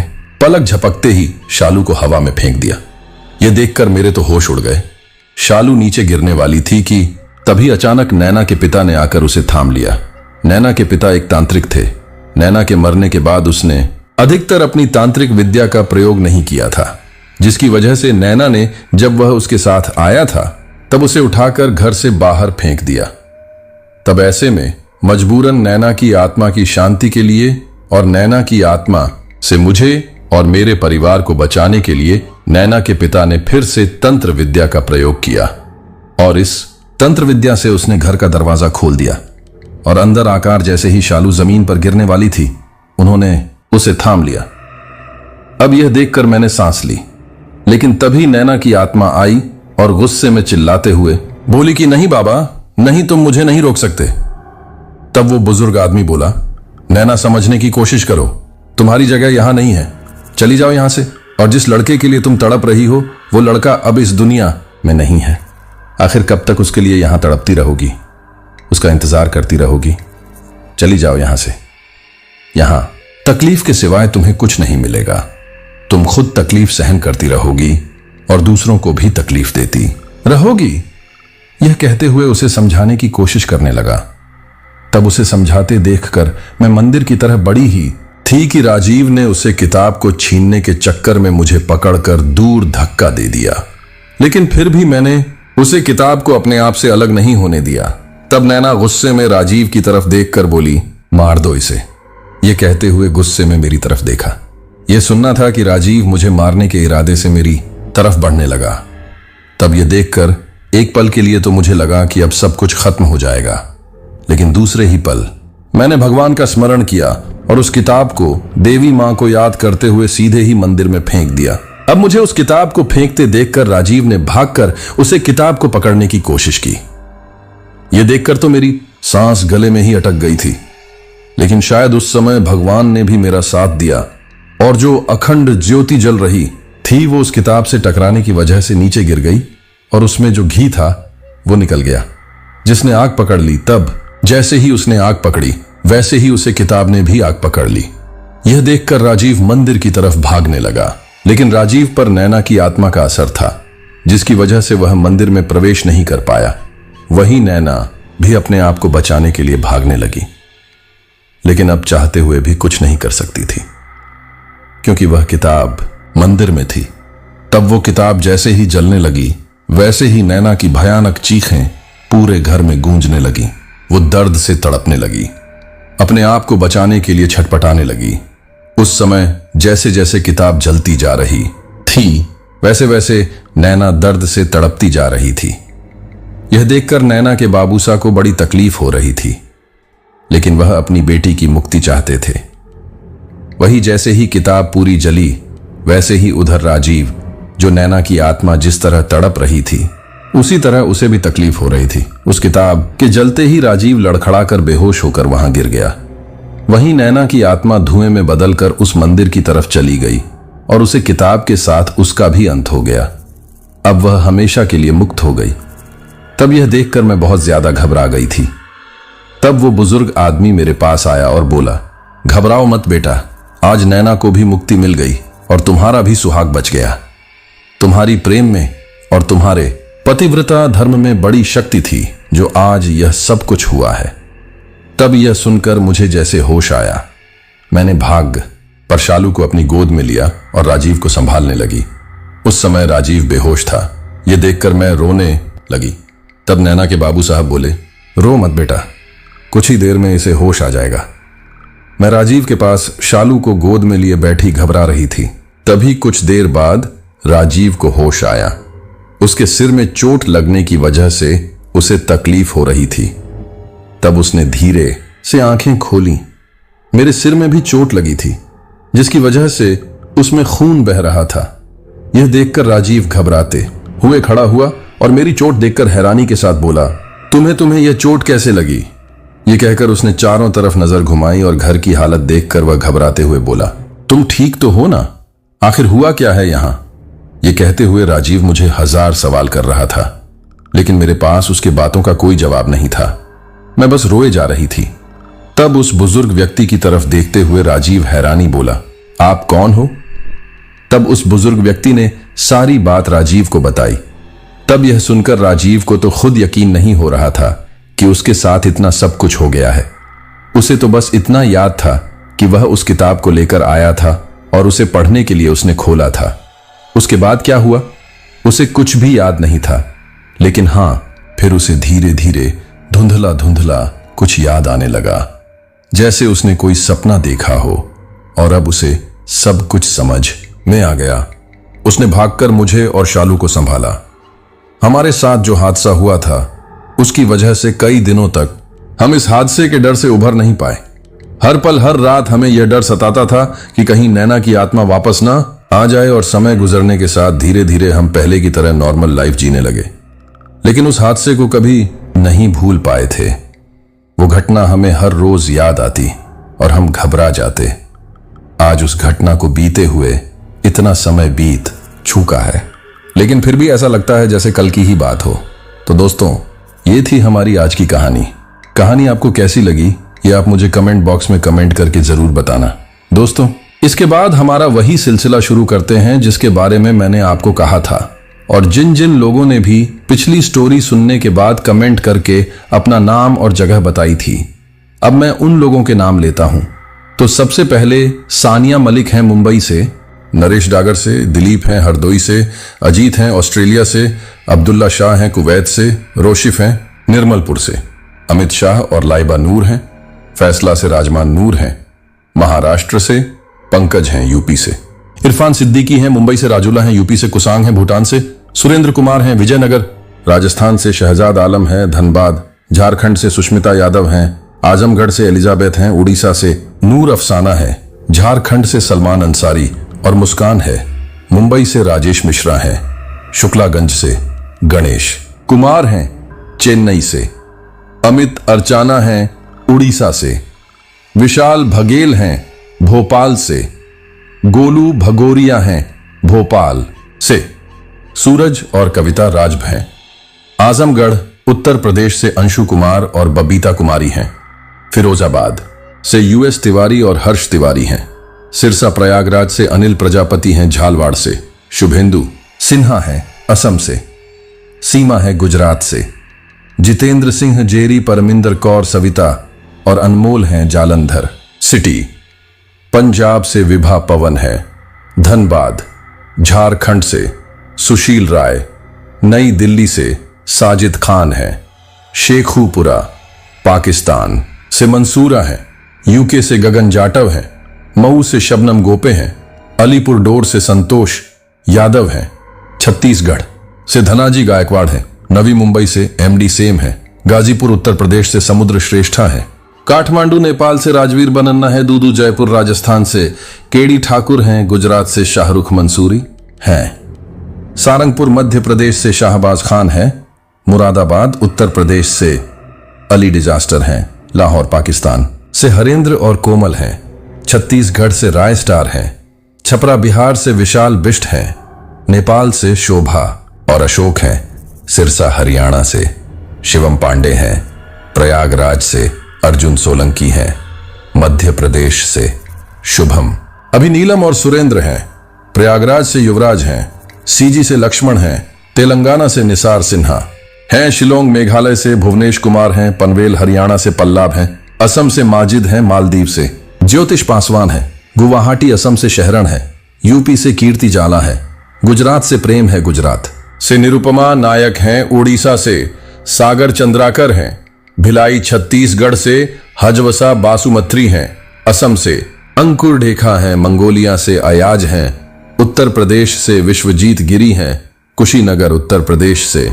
पलक झपकते ही शालू को हवा में फेंक दिया। यह देखकर मेरे तो होश उड़ गए। शालू नीचे गिरने वाली थी कि तभी अचानक नैना के पिता ने आकर उसे थाम लिया। नैना के पिता एक तांत्रिक थे। नैना के मरने के बाद उसने अधिकतर अपनी तांत्रिक विद्या का प्रयोग नहीं किया था, जिसकी वजह से नैना ने जब वह उसके साथ आया था तब उसे उठाकर घर से बाहर फेंक दिया। तब ऐसे में मजबूरन नैना की आत्मा की शांति के लिए और नैना की आत्मा से मुझे और मेरे परिवार को बचाने के लिए नैना के पिता ने फिर से तंत्र विद्या का प्रयोग किया और इस तंत्र विद्या से उसने घर का दरवाजा खोल दिया और अंदर आकार जैसे ही शालू जमीन पर गिरने वाली थी, उन्होंने उसे थाम लिया। अब यह देखकर मैंने सांस ली, लेकिन तभी नैना की आत्मा आई और गुस्से में चिल्लाते हुए बोली कि नहीं बाबा, नहीं, तुम मुझे नहीं रोक सकते। तब वो बुजुर्ग आदमी बोला, नैना समझने की कोशिश करो, तुम्हारी जगह यहां नहीं है, चली जाओ यहां से। और जिस लड़के के लिए तुम तड़प रही हो वो लड़का अब इस दुनिया में नहीं है। आखिर कब तक उसके लिए यहां तड़पती रहोगी, उसका इंतजार करती रहोगी? चली जाओ यहां से। यहां तकलीफ के सिवाय तुम्हें कुछ नहीं मिलेगा। तुम खुद तकलीफ सहन करती रहोगी और दूसरों को भी तकलीफ देती रहोगी। यह कहते हुए उसे समझाने की कोशिश करने लगा। तब उसे समझाते देखकर मैं मंदिर की तरह बड़ी ही थी कि राजीव ने उसे किताब को छीनने के चक्कर में मुझे पकड़कर दूर धक्का दे दिया। लेकिन फिर भी मैंने उसे किताब को अपने आप से अलग नहीं होने दिया। तब नैना गुस्से में राजीव की तरफ देखकर बोली, मार दो इसे। यह कहते हुए गुस्से में मेरी तरफ देखा। यह सुनना था कि राजीव मुझे मारने के इरादे से मेरी तरफ बढ़ने लगा। तब यह देखकर एक पल के लिए तो मुझे लगा कि अब सब कुछ खत्म हो जाएगा, लेकिन दूसरे ही पल मैंने भगवान का स्मरण किया और उस किताब को देवी मां को याद करते हुए सीधे ही मंदिर में फेंक दिया। अब मुझे उस किताब को फेंकते देखकर राजीव ने भागकर उसे किताब को पकड़ने की कोशिश की। यह देखकर तो मेरी सांस गले में ही अटक गई थी, लेकिन शायद उस समय भगवान ने भी मेरा साथ दिया और जो अखंड ज्योति जल रही थी वो उस किताब से टकराने की वजह से नीचे गिर गई और उसमें जो घी था वो निकल गया। जिसने आग पकड़ ली, तब जैसे ही उसने आग पकड़ी वैसे ही उसे किताब ने भी आग पकड़ ली। यह देखकर राजीव मंदिर की तरफ भागने लगा, लेकिन राजीव पर नैना की आत्मा का असर था, जिसकी वजह से वह मंदिर में प्रवेश नहीं कर पाया। वही नैना भी अपने आप को बचाने के लिए भागने लगी, लेकिन अब चाहते हुए भी कुछ नहीं कर सकती थी, क्योंकि वह किताब मंदिर में थी। तब वो किताब जैसे ही जलने लगी वैसे ही नैना की भयानक चीखें पूरे घर में गूंजने लगी। वो दर्द से तड़पने लगी, अपने आप को बचाने के लिए छटपटाने लगी। उस समय जैसे जैसे किताब जलती जा रही थी वैसे वैसे नैना दर्द से तड़पती जा रही थी। यह देखकर नैना के बाबूसा को बड़ी तकलीफ हो रही थी, लेकिन वह अपनी बेटी की मुक्ति चाहते थे। वही जैसे ही किताब पूरी जली वैसे ही उधर राजीव, जो नैना की आत्मा जिस तरह तड़प रही थी उसी तरह उसे भी तकलीफ हो रही थी। उस किताब के जलते ही राजीव लड़खड़ाकर बेहोश होकर वहां गिर गया। वहीं नैना की आत्मा धुएं में बदलकर उस मंदिर की तरफ चली गई और उसे किताब के साथ उसका भी अंत हो गया। अब वह हमेशा के लिए मुक्त हो गई। तब यह देखकर मैं बहुत ज्यादा घबरा गई थी। तब वो बुजुर्ग आदमी मेरे पास आया और बोला, घबराओ मत बेटा, आज नैना को भी मुक्ति मिल गई और तुम्हारा भी सुहाग बच गया। तुम्हारी प्रेम में और तुम्हारे पतिव्रता धर्म में बड़ी शक्ति थी जो आज यह सब कुछ हुआ है। तब यह सुनकर मुझे जैसे होश आया। मैंने भाग पर शालू को अपनी गोद में लिया और राजीव को संभालने लगी। उस समय राजीव बेहोश था। यह देखकर मैं रोने लगी। तब नैना के बाबू साहब बोले, रो मत बेटा, कुछ ही देर में इसे होश आ जाएगा। मैं राजीव के पास शालू को गोद में लिए बैठी घबरा रही थी। तभी कुछ देर बाद राजीव को होश आया। उसके सिर में चोट लगने की वजह से उसे तकलीफ हो रही थी। तब उसने धीरे से आंखें खोली। मेरे सिर में भी चोट लगी थी, जिसकी वजह से उसमें खून बह रहा था। यह देखकर राजीव घबराते हुए खड़ा हुआ और मेरी चोट देखकर हैरानी के साथ बोला, तुम्हें यह चोट कैसे लगी? यह कहकर उसने चारों तरफ नजर घुमाई और घर की हालत देखकर वह घबराते हुए बोला, तुम ठीक तो हो ना? आखिर हुआ क्या है यहां? यह कहते हुए राजीव मुझे 1000 सवाल कर रहा था, लेकिन मेरे पास उसके बातों का कोई जवाब नहीं था। मैं बस रोए जा रही थी। तब उस बुजुर्ग व्यक्ति की तरफ देखते हुए राजीव हैरानी बोला, आप कौन हो? तब उस बुजुर्ग व्यक्ति ने सारी बात राजीव को बताई। तब यह सुनकर राजीव को तो खुद यकीन नहीं हो रहा था कि उसके साथ इतना सब कुछ हो गया है। उसे तो बस इतना याद था कि वह उस किताब को लेकर आया था और उसे पढ़ने के लिए उसने खोला था। उसके बाद क्या हुआ उसे कुछ भी याद नहीं था, लेकिन हां, फिर उसे धीरे धीरे धुंधला धुंधला कुछ याद आने लगा, जैसे उसने कोई सपना देखा हो और अब उसे सब कुछ समझ में आ गया। उसने भागकर मुझे और शालू को संभाला। हमारे साथ जो हादसा हुआ था उसकी वजह से कई दिनों तक हम इस हादसे के डर से उभर नहीं पाए। हर पल हर रात हमें यह डर सताता था कि कहीं नैना की आत्मा वापस ना आ जाए, और समय गुजरने के साथ धीरे धीरे हम पहले की तरह नॉर्मल लाइफ जीने लगे। लेकिन उस हादसे को कभी नहीं भूल पाए थे। वो घटना हमें हर रोज याद आती और हम घबरा जाते। आज उस घटना को बीते हुए इतना समय बीत चुका है, लेकिन फिर भी ऐसा लगता है जैसे कल की ही बात हो। तो दोस्तों, ये थी हमारी आज की कहानी। कहानी आपको कैसी लगी ये आप मुझे कमेंट बॉक्स में कमेंट करके जरूर बताना। दोस्तों, इसके बाद हमारा वही सिलसिला शुरू करते हैं जिसके बारे में मैंने आपको कहा था, और जिन जिन लोगों ने भी पिछली स्टोरी सुनने के बाद कमेंट करके अपना नाम और जगह बताई थी, अब मैं उन लोगों के नाम लेता हूं। तो सबसे पहले सानिया मलिक हैं मुंबई से, नरेश डागर से, दिलीप हैं हरदोई से, अजीत हैं ऑस्ट्रेलिया से, अब्दुल्ला शाह हैं कुवैत से, रोशिफ हैं निर्मलपुर से, अमित शाह और लाइबा नूर हैं, फैसला से राजमान नूर हैं महाराष्ट्र से, पंकज हैं यूपी से, इरफान सिद्दीकी हैं मुंबई से, राजूला हैं यूपी से, कुसांग हैं भूटान से, सुरेंद्र कुमार हैं विजयनगर राजस्थान से, शहजाद आलम हैं धनबाद झारखंड से, सुष्मिता यादव हैं आजमगढ़ से एलिजाबेथ हैं, उड़ीसा से नूर अफसाना है, झारखंड से सलमान अंसारी और मुस्कान है, मुंबई से राजेश मिश्रा हैं, शुक्लागंज से गणेश कुमार हैं, चेन्नई से अमित अर्चाना हैं, उड़ीसा से विशाल भगेल हैं, भोपाल से गोलू भगोरिया हैं, भोपाल से सूरज और कविता राज हैं। आजमगढ़ उत्तर प्रदेश से अंशु कुमार और बबीता कुमारी हैं। फिरोजाबाद से यूएस तिवारी और हर्ष तिवारी हैं। सिरसा प्रयागराज से अनिल प्रजापति हैं, झालवाड़ से शुभेंदु सिन्हा हैं, असम से सीमा है, गुजरात से जितेंद्र सिंह जेरी, परमिंदर कौर सविता और अनमोल हैं, जालंधर सिटी। पंजाब से विभा पवन है, धनबाद झारखंड से सुशील राय, नई दिल्ली से साजिद खान है, शेखुपुरा पाकिस्तान से मंसूरा है, यूके से गगन जाटव हैं, मऊ से शबनम गोपे हैं, अलीपुर डोर से संतोष यादव हैं, छत्तीसगढ़ से धनाजी गायकवाड़ हैं, नवी मुंबई से एमडी सेम है, गाजीपुर उत्तर प्रदेश से समुद्र श्रेष्ठा है, काठमांडू नेपाल से राजवीर बनन्ना है, दूदू जयपुर राजस्थान से केडी ठाकुर हैं, गुजरात से शाहरुख मंसूरी हैं, सारंगपुर मध्य प्रदेश से शाहबाज खान है, मुरादाबाद उत्तर प्रदेश से अली डिजास्टर हैं, लाहौर पाकिस्तान से हरेंद्र और कोमल हैं, छत्तीसगढ़ से राय स्टार हैं, छपरा बिहार से विशाल बिष्ट हैं, नेपाल से शोभा और अशोक हैं, सिरसा हरियाणा से शिवम पांडे हैं, प्रयागराज से अर्जुन सोलंकी हैं, मध्य प्रदेश से शुभम अभिनीलम और सुरेंद्र हैं, प्रयागराज से युवराज हैं, सीजी से लक्ष्मण हैं, तेलंगाना से निसार सिन्हा हैं, शिलोंग मेघालय से भुवनेश कुमार हैं, पनवेल हरियाणा से पल्लाभ हैं, असम से माजिद हैं, मालदीव से ज्योतिष पासवान हैं, गुवाहाटी असम से शहरन है, यूपी से कीर्ति जाला है, गुजरात से प्रेम है, गुजरात से निरुपमा नायक हैं, उड़ीसा से सागर चंद्राकर हैं, भिलाई छत्तीसगढ़ से हजवसा बासुमत्री हैं, असम से अंकुर ढेखा हैं, मंगोलिया से अयाज हैं, उत्तर प्रदेश से विश्वजीत गिरी हैं, कुशीनगर उत्तर प्रदेश से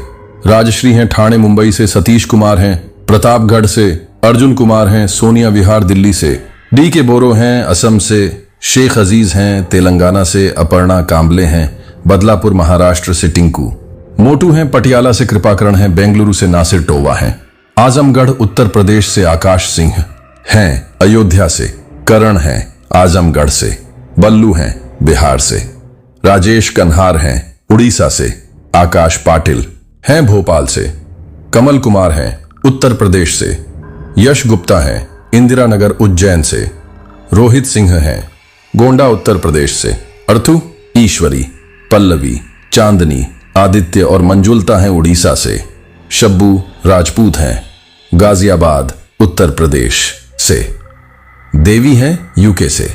राजश्री हैं, ठाणे मुंबई से सतीश कुमार हैं, प्रतापगढ़ से अर्जुन कुमार हैं, सोनिया विहार दिल्ली से डी के बोरो हैं, असम से शेख अजीज हैं, तेलंगाना से अपर्णा कांबले हैं, बदलापुर महाराष्ट्र से टिंकू मोटू हैं, पटियाला से कृपाकरण हैं, बेंगलुरु से नासिर टोवा हैं, आजमगढ़ उत्तर प्रदेश से आकाश सिंह हैं, अयोध्या से करण हैं, आजमगढ़ से बल्लू हैं, बिहार से राजेश कन्हार हैं, उड़ीसा से आकाश पाटिल हैं, भोपाल से कमल कुमार हैं, उत्तर प्रदेश से यश गुप्ता हैं, इंदिरा नगर उज्जैन से रोहित सिंह हैं, गोंडा उत्तर प्रदेश से अर्थु ईश्वरी, पल्लवी, चांदनी, आदित्य और मंजुलता हैं, उड़ीसा से शब्बू राजपूत हैं, गाजियाबाद उत्तर प्रदेश से देवी हैं, यूके से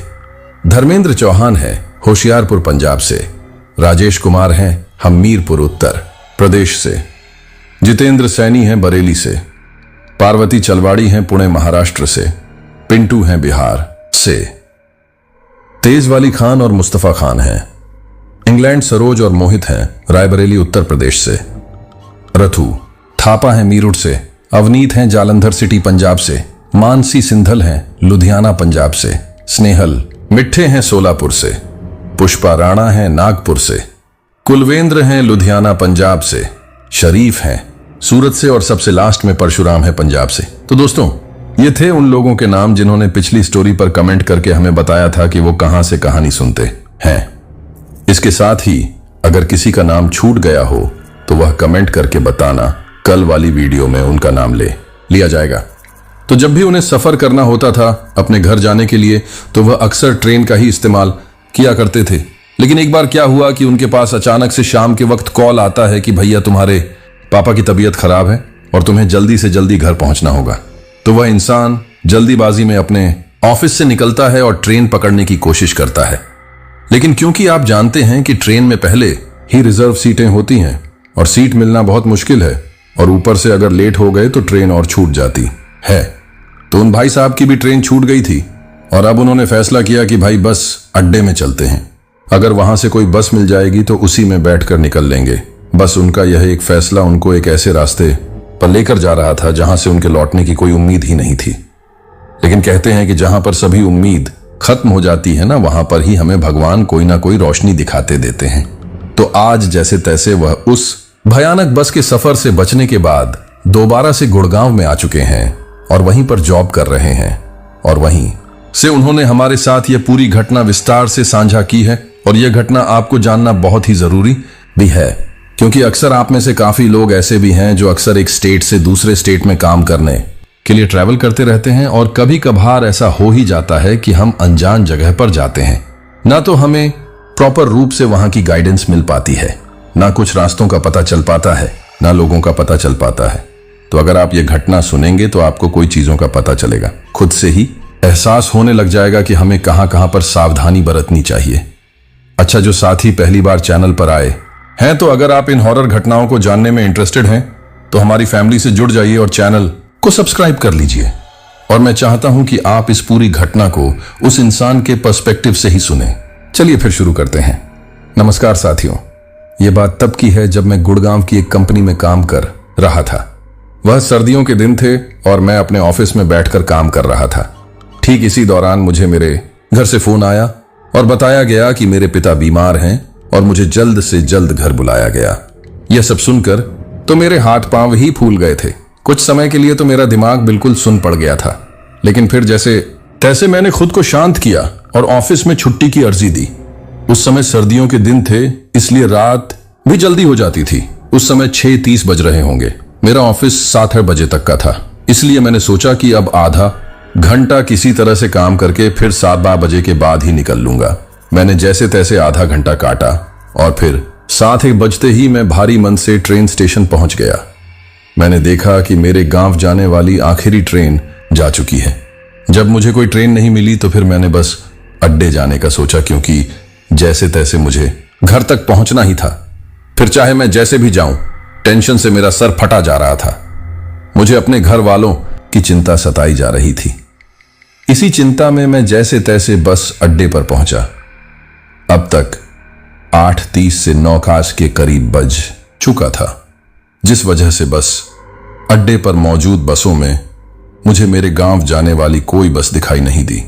धर्मेंद्र चौहान हैं, होशियारपुर पंजाब से राजेश कुमार हैं, हमीरपुर उत्तर प्रदेश से जितेंद्र सैनी हैं, बरेली से पार्वती चलवाड़ी हैं, पुणे महाराष्ट्र से पिंटू हैं, बिहार से तेज वाली खान और मुस्तफा खान हैं, इंग्लैंड सरोज और मोहित हैं, रायबरेली उत्तर प्रदेश से रथु थापा हैं, मीरठ से अवनीत हैं, जालंधर सिटी पंजाब से मानसी सिंधल हैं, लुधियाना पंजाब से स्नेहल मिठ्ठे हैं, सोलापुर से पुष्पा राणा हैं, नागपुर से कुलवेंद्र हैं, लुधियाना पंजाब से शरीफ हैं, सूरत से और सबसे लास्ट में परशुराम है, पंजाब से। तो दोस्तों, ये थे उन लोगों के नाम जिन्होंने पिछली स्टोरी पर कमेंट करके हमें बताया था कि वो कहां से कहानी सुनते हैं। इसके साथ ही अगर किसी का नाम छूट गया हो तो वह कमेंट करके बताना, कल वाली वीडियो में उनका नाम ले लिया जाएगा। तो जब भी उन्हें सफर करना होता था अपने घर जाने के लिए तो वह अक्सर ट्रेन का ही इस्तेमाल किया करते थे। लेकिन एक बार क्या हुआ कि उनके पास अचानक से शाम के वक्त कॉल आता है कि भैया तुम्हारे पापा की तबीयत खराब है और तुम्हें जल्दी से जल्दी घर पहुंचना होगा। तो वह इंसान जल्दीबाजी में अपने ऑफिस से निकलता है और ट्रेन पकड़ने की कोशिश करता है। लेकिन क्योंकि आप जानते हैं कि ट्रेन में पहले ही रिजर्व सीटें होती हैं और सीट मिलना बहुत मुश्किल है और ऊपर से अगर लेट हो गए तो ट्रेन और छूट जाती है। तो उन भाई साहब की भी ट्रेन छूट गई थी और अब उन्होंने फैसला किया कि भाई बस अड्डे में चलते हैं, अगर वहां से कोई बस मिल जाएगी तो उसी में बैठकर निकल लेंगे। बस उनका यह एक फैसला उनको एक ऐसे रास्ते पर लेकर जा रहा था जहां से उनके लौटने की कोई उम्मीद ही नहीं थी। लेकिन कहते हैं कि जहां पर सभी उम्मीद खत्म हो जाती है ना, वहां पर ही हमें भगवान कोई ना कोई रोशनी दिखाते देते हैं। तो आज जैसे तैसे वह उस भयानक बस के सफर से बचने के बाद दोबारा से गुड़गांव में आ चुके हैं और वहीं पर जॉब कर रहे हैं। और वहीं से उन्होंने हमारे साथ यह पूरी घटना विस्तार से साझा की है। और यह घटना आपको जानना बहुत ही जरूरी भी है, क्योंकि अक्सर आप में से काफी लोग ऐसे भी हैं जो अक्सर एक स्टेट से दूसरे स्टेट में काम करने के लिए ट्रैवल करते रहते हैं। और कभी कभार ऐसा हो ही जाता है कि हम अनजान जगह पर जाते हैं, ना तो हमें प्रॉपर रूप से वहां की गाइडेंस मिल पाती है, ना कुछ रास्तों का पता चल पाता है, ना लोगों का पता चल पाता है। तो अगर आप ये घटना सुनेंगे तो आपको कोई चीजों का पता चलेगा, खुद से ही एहसास होने लग जाएगा कि हमें कहां कहां पर सावधानी बरतनी चाहिए। अच्छा, जो साथी पहली बार चैनल पर आए हैं, तो अगर आप इन हॉरर घटनाओं को जानने में इंटरेस्टेड हैं तो हमारी फैमिली से जुड़ जाइए और चैनल को सब्सक्राइब कर लीजिए। और मैं चाहता हूं कि आप इस पूरी घटना को उस इंसान के पर्सपेक्टिव से ही सुने। चलिए फिर शुरू करते हैं। नमस्कार साथियों, यह बात तब की है जब मैं गुड़गांव की एक कंपनी में काम कर रहा था। वह सर्दियों के दिन थे और मैं अपने ऑफिस में बैठकर काम कर रहा था। ठीक इसी दौरान मुझे मेरे घर से फोन आया और बताया गया कि मेरे पिता बीमार हैं और मुझे जल्द से जल्द घर बुलाया गया। यह सब सुनकर तो मेरे हाथ पांव ही फूल गए थे। कुछ समय के लिए तो मेरा दिमाग बिल्कुल सुन पड़ गया था, लेकिन फिर जैसे तैसे मैंने खुद को शांत किया और ऑफिस में छुट्टी की अर्जी दी। उस समय सर्दियों के दिन थे, इसलिए रात भी जल्दी हो जाती थी। उस समय 6:30 बज रहे होंगे। मेरा ऑफिस 7 बजे तक का था, इसलिए मैंने सोचा कि अब आधा घंटा किसी तरह से काम करके फिर 7 बजे के बाद ही निकल लूंगा। मैंने जैसे तैसे आधा घंटा काटा और फिर 7 बजते ही मैं भारी मन से ट्रेन स्टेशन पहुंच गया। मैंने देखा कि मेरे गांव जाने वाली आखिरी ट्रेन जा चुकी है। जब मुझे कोई ट्रेन नहीं मिली तो फिर मैंने बस अड्डे जाने का सोचा, क्योंकि जैसे तैसे मुझे घर तक पहुंचना ही था। फिर चाहे मैं जैसे भी जाऊं, टेंशन से मेरा सर फटा जा रहा था। मुझे अपने घर वालों की चिंता सताई जा रही थी। इसी चिंता में मैं जैसे तैसे बस अड्डे पर पहुंचा। अब तक 8:30 से 9 के करीब बज चुका था, जिस वजह से बस अड्डे पर मौजूद बसों में मुझे मेरे गांव जाने वाली कोई बस दिखाई नहीं दी।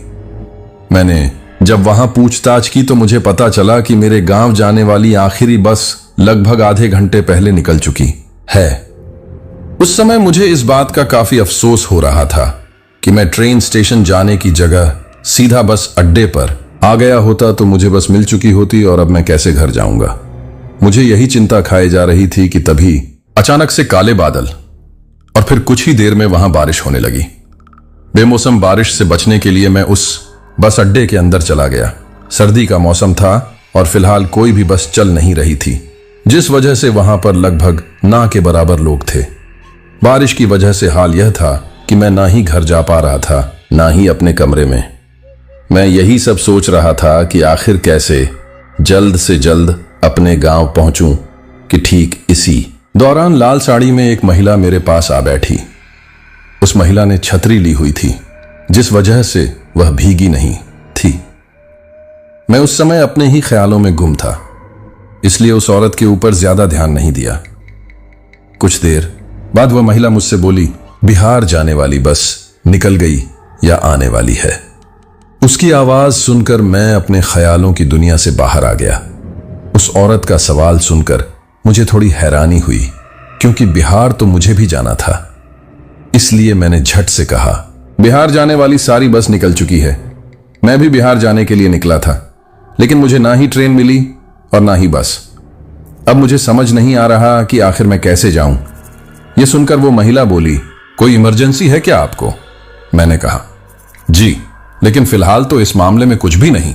मैंने जब वहां पूछताछ की तो मुझे पता चला कि मेरे गांव जाने वाली आखिरी बस लगभग आधे घंटे पहले निकल चुकी है। उस समय मुझे इस बात का काफी अफसोस हो रहा था कि मैं ट्रेन स्टेशन जाने की जगह सीधा बस अड्डे पर आ गया होता तो मुझे बस मिल चुकी होती और अब मैं कैसे घर जाऊंगा। मुझे यही चिंता खाए जा रही थी कि तभी अचानक से काले बादल और फिर कुछ ही देर में वहां बारिश होने लगी। बेमौसम बारिश से बचने के लिए मैं उस बस अड्डे के अंदर चला गया। सर्दी का मौसम था और फिलहाल कोई भी बस चल नहीं रही थी, जिस वजह से वहां पर लगभग ना के बराबर लोग थे। बारिश की वजह से हाल यह था कि मैं ना ही घर जा पा रहा था, ना ही अपने कमरे में। मैं यही सब सोच रहा था कि आखिर कैसे जल्द से जल्द अपने गांव पहुंचूं कि ठीक इसी दौरान लाल साड़ी में एक महिला मेरे पास आ बैठी। उस महिला ने छतरी ली हुई थी, जिस वजह से वह भीगी नहीं थी। मैं उस समय अपने ही ख्यालों में गुम था, इसलिए उस औरत के ऊपर ज्यादा ध्यान नहीं दिया। कुछ देर बाद वह महिला मुझसे बोली, बिहार जाने वाली बस निकल गई या आने वाली है। उसकी आवाज सुनकर मैं अपने ख्यालों की दुनिया से बाहर आ गया। उस औरत का सवाल सुनकर मुझे थोड़ी हैरानी हुई, क्योंकि बिहार तो मुझे भी जाना था। इसलिए मैंने झट से कहा, बिहार जाने वाली सारी बस निकल चुकी है। मैं भी बिहार जाने के लिए निकला था, लेकिन मुझे ना ही ट्रेन मिली और ना ही बस। अब मुझे समझ नहीं आ रहा कि आखिर मैं कैसे जाऊं। यह सुनकर वो महिला बोली, कोई इमरजेंसी है क्या आपको? मैंने कहा, जी, लेकिन फिलहाल तो इस मामले में कुछ भी नहीं।